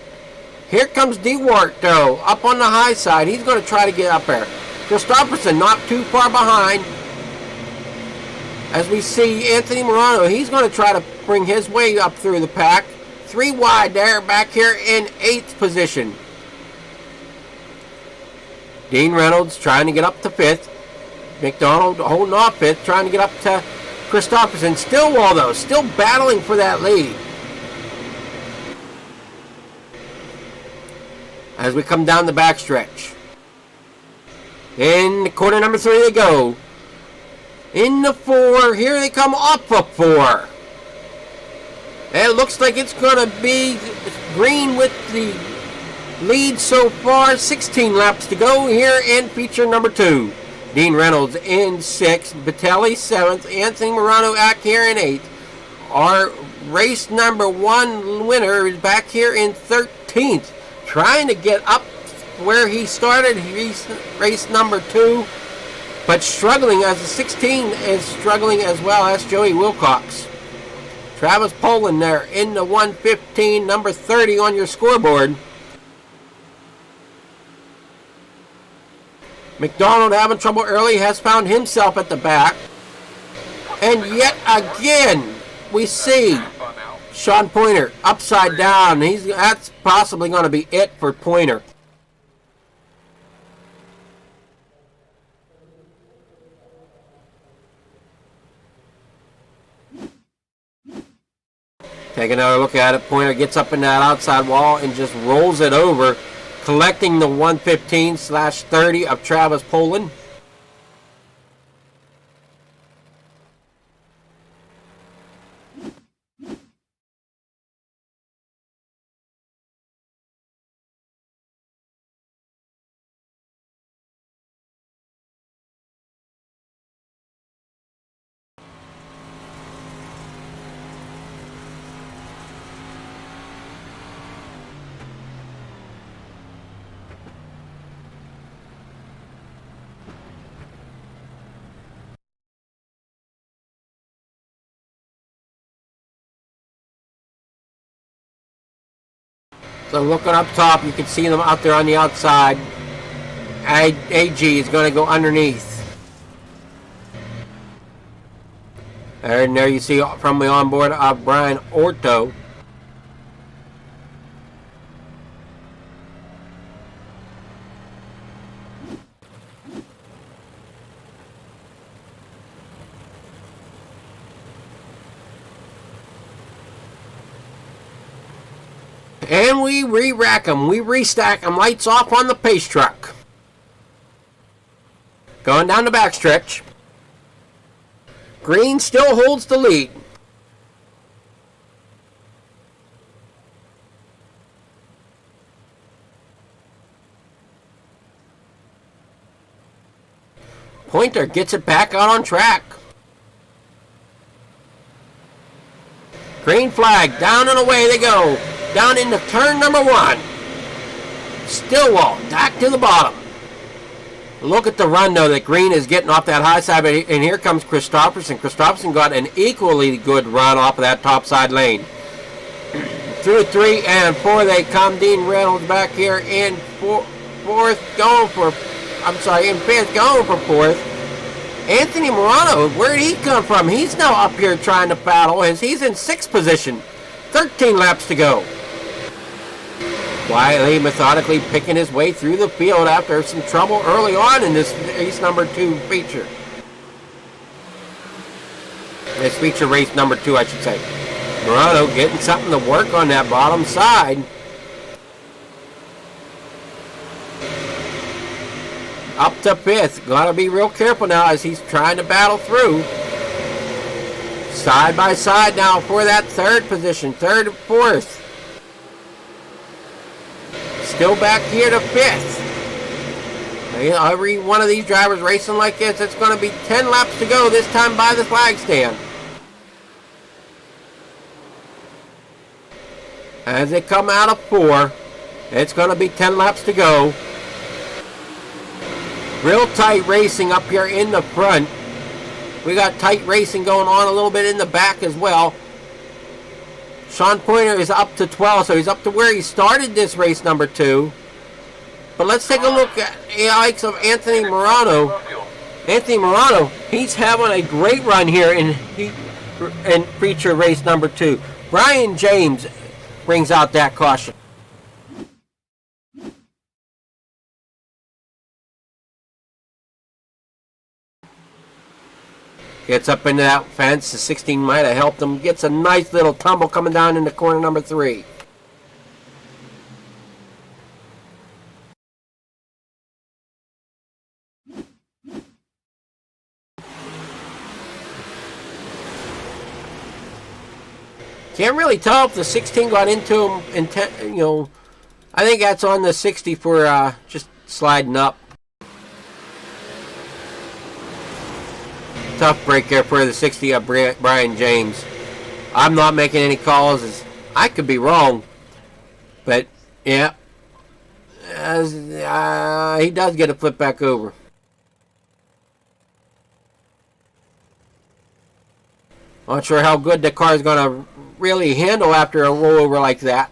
Here comes Dewart though, up on the high side. He's going to try to get up there. Christopherson not too far behind. As we see Anthony Morano, he's going to try to bring his way up through the pack. 3 wide there, back here in 8th position. Dean Reynolds trying to get up to 5th. McDonald holding off 5th, trying to get up to Christopherson. Stillwell, though, still battling for that lead. As we come down the backstretch. In quarter number 3 they go. In the 4, here they come off of 4. It looks like it's going to be Green with the lead so far. 16 laps to go here in feature number 2. Dean Reynolds in 6th, Batelli 7th, Anthony Morano back here in 8th. Our race number 1 winner is back here in 13th, trying to get up where he started race number 2. But struggling as the 16 is struggling as well as Joey Wilcox. Travis Poland there in the 115, number 30 on your scoreboard. McDonald having trouble early, has found himself at the back. And yet again, we see Sean Pointer upside down. That's possibly going to be it for Pointer. Take another look at it. Pointer gets up in that outside wall and just rolls it over, collecting the 115/30 of Travis Poland. So looking up top, you can see them out there on the outside. AG is going to go underneath. And there you see from the onboard of Brian Orto. And we re-rack them, we restack them, lights off on the pace truck. Going down the backstretch. Green still holds the lead. Pointer gets it back out on track. Green flag, down and away they go. Down into turn number 1. Stillwell, back to the bottom. Look at the run, though, that Green is getting off that high side. And here comes Christopherson. Christopherson got an equally good run off of that top side lane. Through 3 and 4 they come. Dean Reynolds back here in fourth, going for, in 5th, going for 4th. Anthony Morano, where did he come from? He's now up here trying to battle as he's in 6th position. 13 laps to go. Quietly, methodically picking his way through the field after some trouble early on in this race number 2 feature. This feature race number 2, I should say. Morano getting something to work on that bottom side. Up to 5th. Gotta be real careful now as he's trying to battle through. Side by side now for that 3rd position. 3rd and 4th. Still back here to 5th. Every one of these drivers racing like this, it's going to be 10 laps to go this time by the flag stand. As they come out of 4, it's going to be 10 laps to go. Real tight racing up here in the front. We got tight racing going on a little bit in the back as well. Sean Pointer is up to 12, so he's up to where he started this race number 2. But let's take a look at the likes of Anthony Morano. Anthony Morano, he's having a great run here in feature race number 2. Brian James brings out that caution. Gets up into that fence. The 16 might have helped him. Gets a nice little tumble coming down into corner number 3. Can't really tell if the 16 got into him. I think that's on the 60 for just sliding up. Tough break there for the 60 of Brian James. I'm not making any calls. I could be wrong. But, yeah. He does get a flip back over. Not sure how good the car is going to really handle after a rollover like that.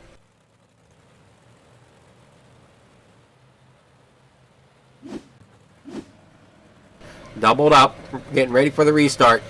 Doubled up, getting ready for the restart.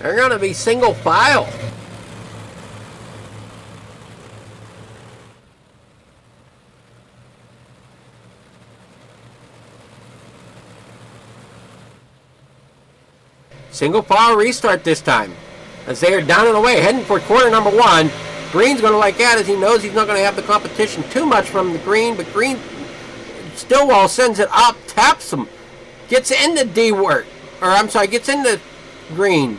They're going to be single file. Single file restart this time. As they are down and away, heading for corner number 1. Green's going to like that as he knows he's not going to have the competition too much from the Green, but Green Stillwell sends it up, taps him, gets into gets into Green.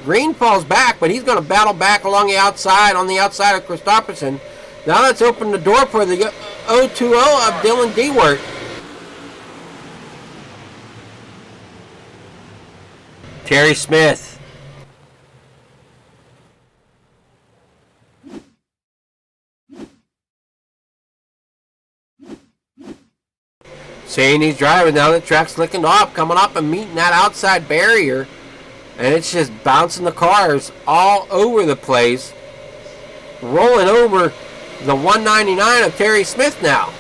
Green falls back, but he's going to battle back along the outside, on the outside of Christopherson. Now let's open the door for the 0-2-0 of Dylan Dewart. Terry Smith. Saying he's driving, now the track's licking off, coming up and meeting that outside barrier. And it's just bouncing the cars all over the place. Rolling over the 199 of Terry Smith now.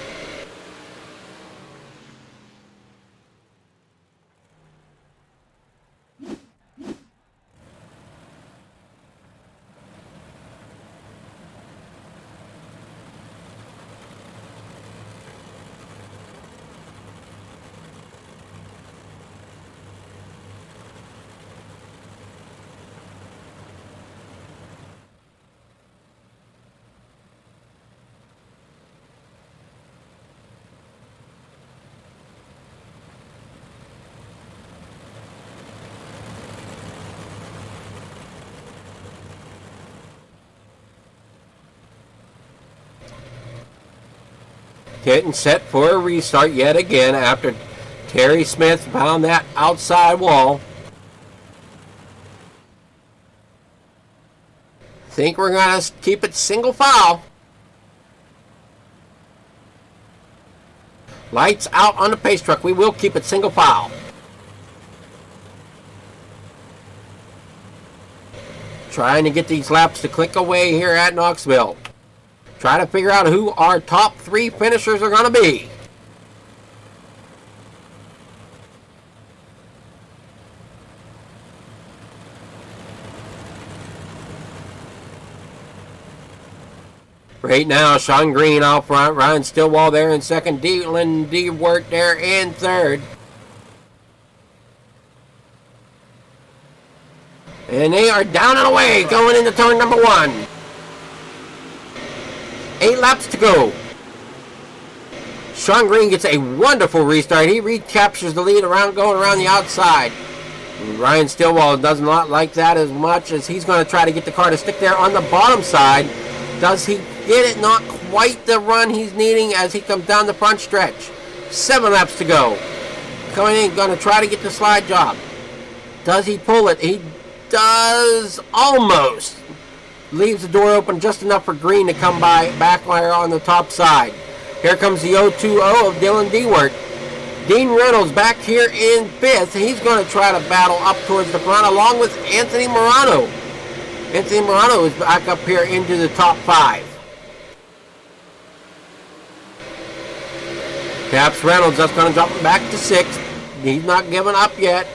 Getting set for a restart yet again after Terry Smith found that outside wall. Think we're going to keep it single file. Lights out on the pace truck. We will keep it single file. Trying to get these laps to click away here at Knoxville. Try to figure out who our top 3 finishers are going to be. Right now, Sean Green out front, Ryan Stillwell there in second, Dylan Dewart there in third. And they are down and away going into turn number 1. 8 laps to go. Sean Green gets a wonderful restart. He recaptures the lead going around the outside. And Ryan Stillwell does not like that as much, as he's going to try to get the car to stick there on the bottom side. Does he get it? Not quite the run he's needing as he comes down the front stretch. 7 laps to go. Coming in, going to try to get the slide job. Does he pull it? He does almost. Leaves the door open just enough for Green to come by back on the top side. Here comes the 0-2-0 of Dylan Dewart. Dean Reynolds back here in 5th. He's going to try to battle up towards the front along with Anthony Morano. Anthony Morano is back up here into the top 5. Caps Reynolds just going to drop him back to 6th. He's not giving up yet.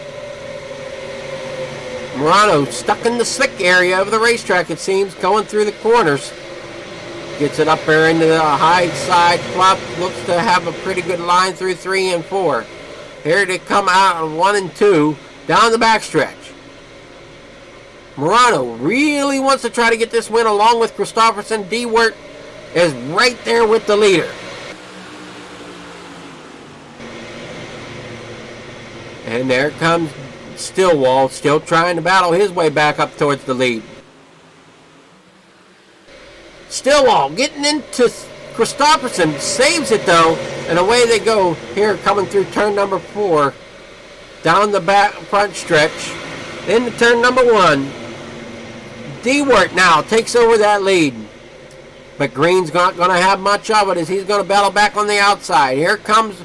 Morano stuck in the slick area of the racetrack, it seems, going through the corners. Gets it up there into the high side flop. Looks to have a pretty good line through 3 and 4. Here they come out of 1 and 2 down the backstretch. Morano really wants to try to get this win along with Christopherson. Dewart is right there with the leader. And there comes Stillwell, still trying to battle his way back up towards the lead. Stillwell getting into Christopherson, saves it though, and away they go here coming through turn number 4, down the back front stretch, into turn number 1. Dewart now takes over that lead, but Green's not going to have much of it as he's going to battle back on the outside. Here comes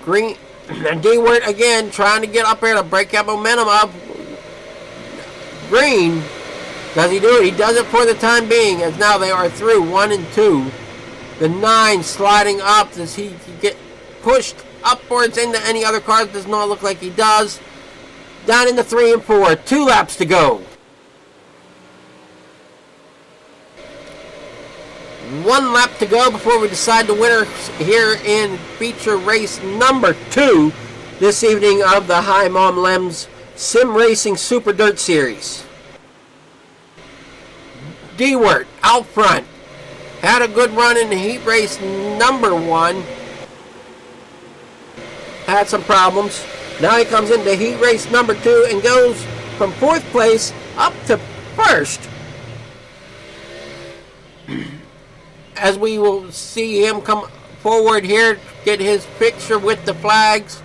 Green. And Dewart again trying to get up there to break that momentum of Green. Does he do it? He does it for the time being, as now they are through 1 and 2. The 9 sliding up. Does he get pushed upwards into any other cars? Does not look like he does. Down into 3 and 4. 2 laps to go. 1 lap to go before we decide the winner here in feature race number 2 this evening of the HiMom Lenz Sim Racing Super Dirt Series. Dewart out front. Had a good run in the heat race number 1. Had some problems. Now he comes into heat race number 2 and goes from 4th place up to 1st. As we will see him come forward here, get his picture with the flags.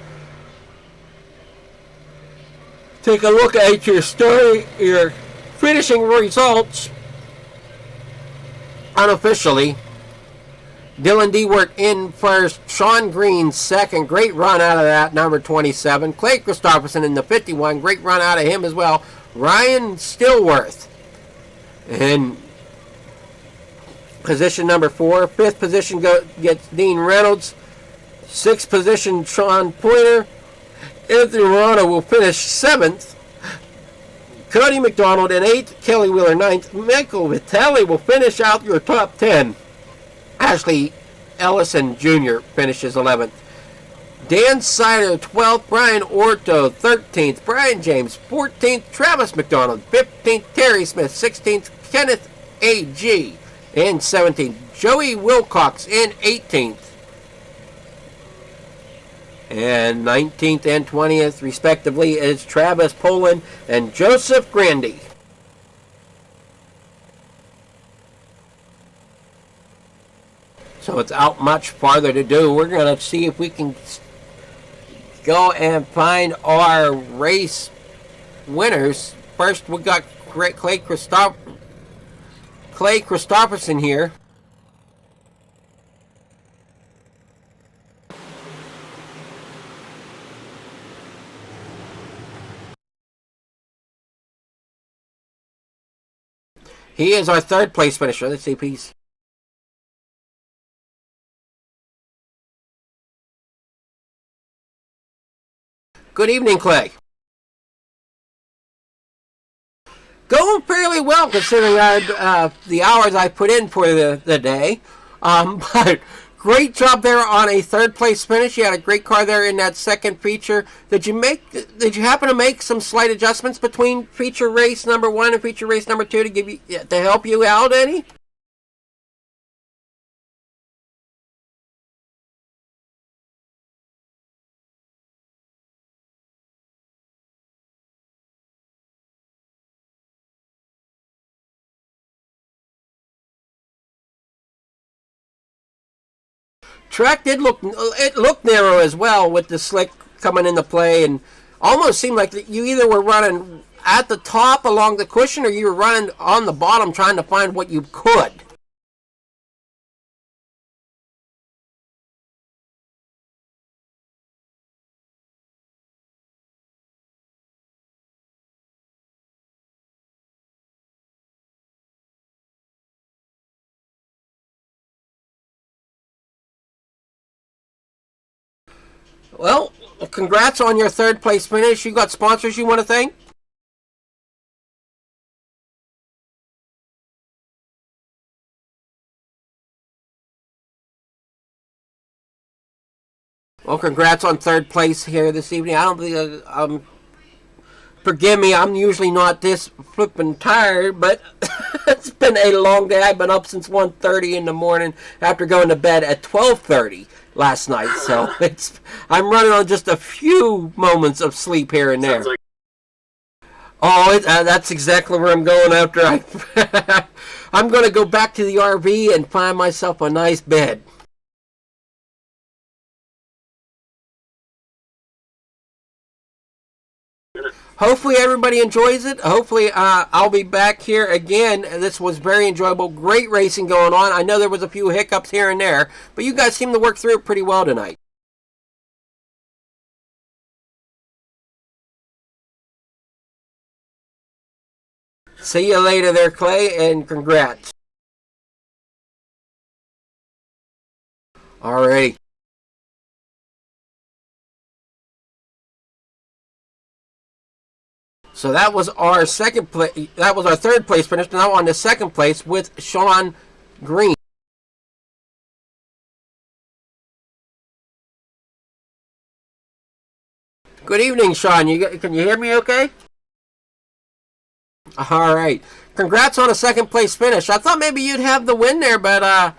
Take a look at your finishing results. Unofficially, Dylan Dewart in first, Sean Green second, great run out of that, number 27. Clay Christopherson in the 51, great run out of him as well. Ryan Stillworth in position number 4. 5th position gets Dean Reynolds. 6th position, Sean Pointer. Anthony Morano will finish 7th. Cody McDonald in 8th. Kelly Wheeler 9th. Michael Vitale will finish out your top 10. Ashley Ellison Jr. finishes 11th. Dan Sider 12th. Brian Orto 13th. Brian James 14th. Travis McDonald 15th. Terry Smith 16th. Kenneth A.G. in 17th. Joey Wilcox in 18th. And 19th and 20th, respectively, is Travis Poland and Joseph Grandy. So it's out much farther to do. We're going to see if we can go and find our race winners. First, we got Clay Christopherson here. He is our 3rd place finisher. Let's see, please. Good evening, Clay. Going fairly well considering the hours I put in for the day. But great job there on a 3rd place finish. You had a great car there in that second feature. Did you happen to make some slight adjustments between feature race number 1 and feature race number 2 to help you out any? Track did looked narrow as well with the slick coming into play, and almost seemed like you either were running at the top along the cushion or you were running on the bottom trying to find what you could. Well, congrats on your 3rd place finish. You got sponsors you want to thank? Well, congrats on 3rd place here this evening. I don't think forgive me, I'm usually not this flippin' tired, but it's been a long day. I've been up since 1:30 in the morning after going to bed at 12:30 last night. So I'm running on just a few moments of sleep here and there. That's exactly where I'm going after I'm going to go back to the RV and find myself a nice bed. Hopefully everybody enjoys it. Hopefully I'll be back here again. This was very enjoyable. Great racing going on. I know there was a few hiccups here and there, but you guys seem to work through it pretty well tonight. See you later there, Clay, and congrats. Alrighty. So that was our second place. That was our 3rd place finish. Now on to 2nd place with Sean Green. Good evening, Sean. Can you hear me okay? All right. Congrats on a 2nd place finish. I thought maybe you'd have the win there, but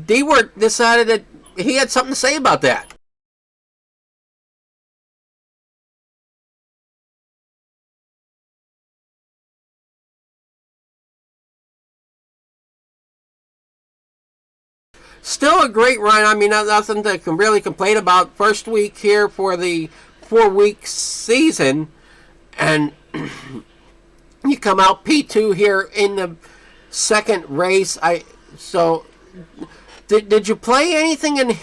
Dewart decided that he had something to say about that. still a great run. I mean, nothing to really complain about. First week here for the 4-week season, and you come out P2 here in the second race. Did you play anything in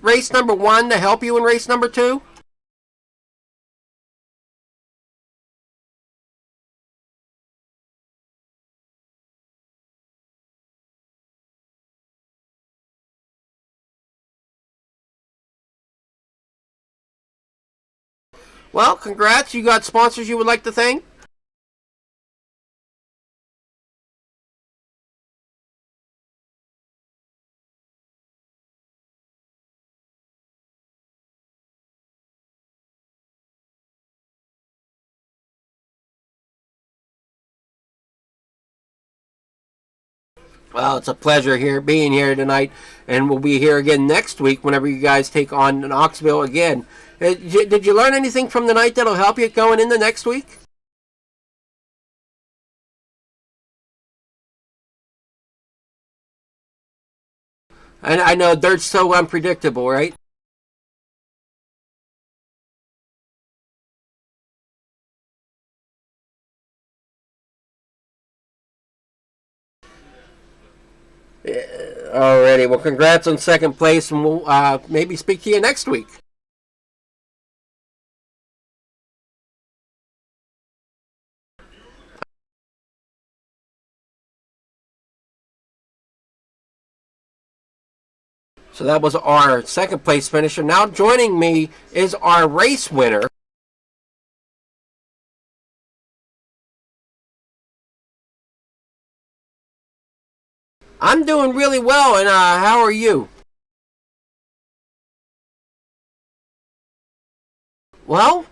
race number 1 to help you in race number 2? Well, congrats. You got sponsors you would like to thank? Well, it's a pleasure being here tonight, and we'll be here again next week whenever you guys take on Knoxville again. Did you learn anything from the night that'll help you going into next week? And I know dirt's so unpredictable, right? Alrighty, well, congrats on second place, and we'll maybe speak to you next week. So that was our second place finisher. Now joining me is our race winner. I'm doing really well, and how are you? Well,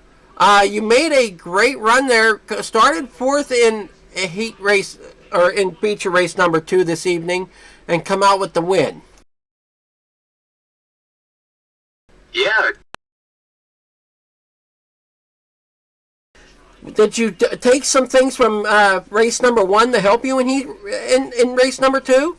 you made a great run there. Started fourth in a heat race, or in feature race number 2 this evening, and come out with the win. Yeah. Did you take some things from race number 1 to help you in race number 2?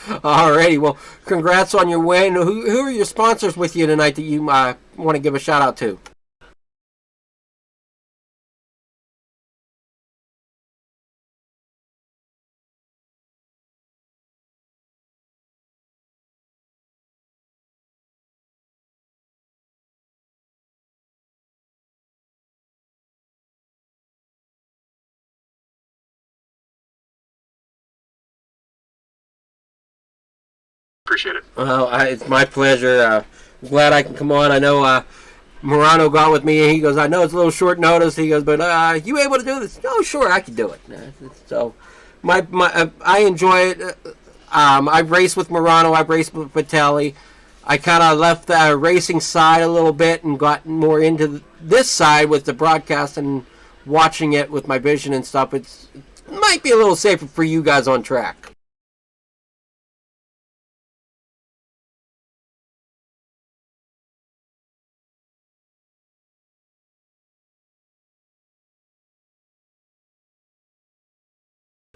Alrighty, well, congrats on your win. Who are your sponsors with you tonight that you want to give a shout out to? Appreciate it. Well, it's my pleasure. I'm glad I can come on. I know Morano got with me, and he goes, I know it's a little short notice. He goes, but you able to do this? Oh, sure, I can do it. So, I enjoy it. I've raced with Morano. I've raced with Vitelli. I kind of left the racing side a little bit and got more into this side with the broadcast and watching it with my vision and stuff. It might be a little safer for you guys on track.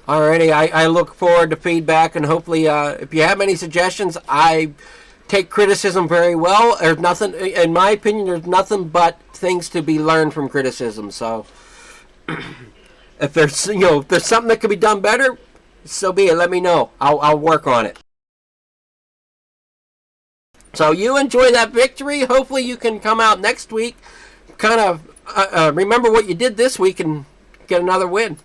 Alrighty, I look forward to feedback, and hopefully, if you have any suggestions, I take criticism very well. There's nothing, in my opinion, there's nothing but things to be learned from criticism. So, if there's if there's something that could be done better, so be it. Let me know. I'll work on it. So you enjoy that victory. Hopefully, you can come out next week, kind of remember what you did this week, and get another win.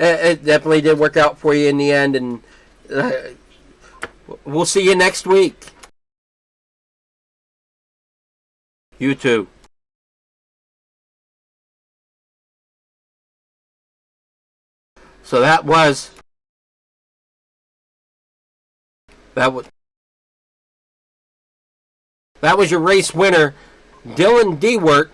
it definitely did work out for you in the end, and we'll see you next week. You too. So that was your race winner, Dylan Dewart.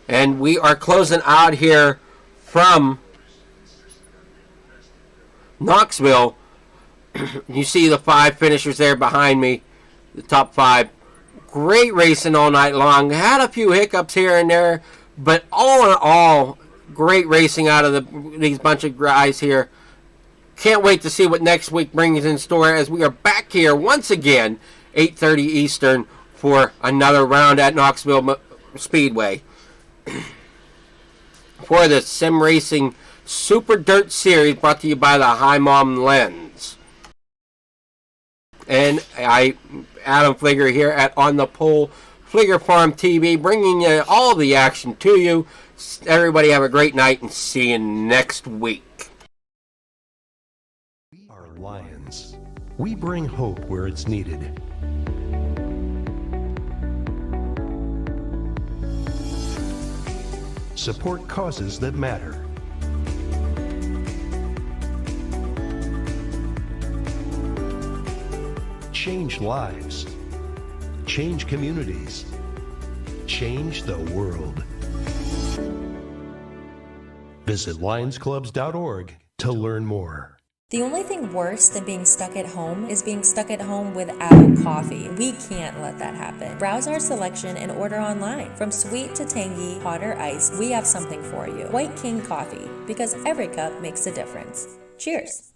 And we are closing out here from Knoxville. You see the 5 finishers there behind me, the top 5. Great racing all night long. Had a few hiccups here and there, but all in all, great racing out of these bunch of guys here. Can't wait to see what next week brings in store as we are back here once again, 8:30 Eastern, for another round at Knoxville Speedway for the Sim Racing Super Dirt Series, brought to you by the HiMom Lenz. And Adam Fligger here at On the Pole Fligger Farm TV, bringing you all the action to you. Everybody have a great night and see you next week. We are Lions. We bring hope where it's needed. Support causes that matter. Change lives. Change communities. Change the world. Visit lionsclubs.org to learn more. The only thing worse than being stuck at home is being stuck at home without coffee. We can't let that happen. Browse our selection and order online. From sweet to tangy, hot or iced, we have something for you. White King Coffee, because every cup makes a difference. Cheers.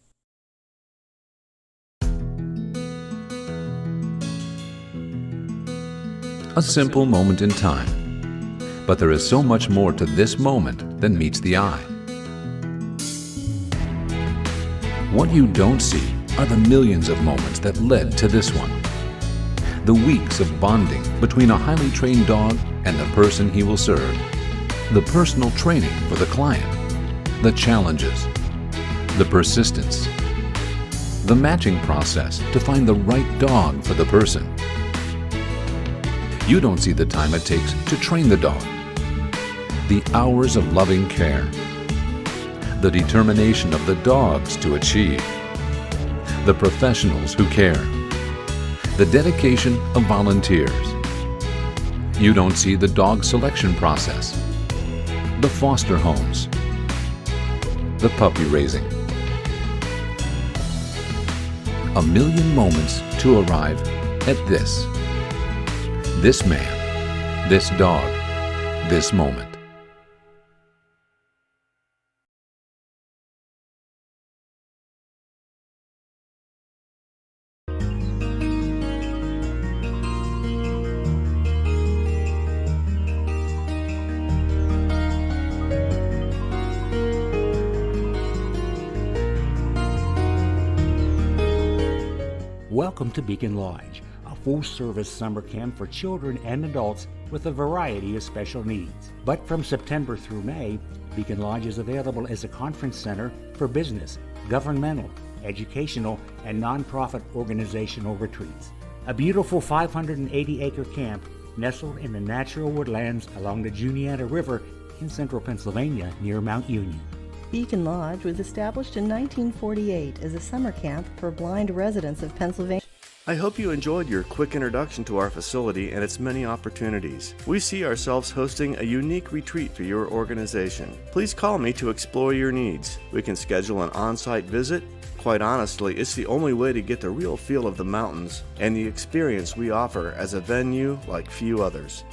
A simple moment in time. But there is so much more to this moment than meets the eye. What you don't see are the millions of moments that led to this one. The weeks of bonding between a highly trained dog and the person he will serve. The personal training for the client. The challenges. The persistence. The matching process to find the right dog for the person. You don't see the time it takes to train the dog. The hours of loving care. The determination of the dogs to achieve. The professionals who care. The dedication of volunteers. You don't see the dog selection process. The foster homes. The puppy raising. A million moments to arrive at this. This man, this dog, this moment. Welcome to Beacon Lodge, a full-service summer camp for children and adults with a variety of special needs. But from September through May, Beacon Lodge is available as a conference center for business, governmental, educational, and nonprofit organizational retreats. A beautiful 580-acre camp nestled in the natural woodlands along the Juniata River in central Pennsylvania near Mount Union. Beacon Lodge was established in 1948 as a summer camp for blind residents of Pennsylvania. I hope you enjoyed your quick introduction to our facility and its many opportunities. We see ourselves hosting a unique retreat for your organization. Please call me to explore your needs. We can schedule an on-site visit. Quite honestly, it's the only way to get the real feel of the mountains and the experience we offer as a venue like few others.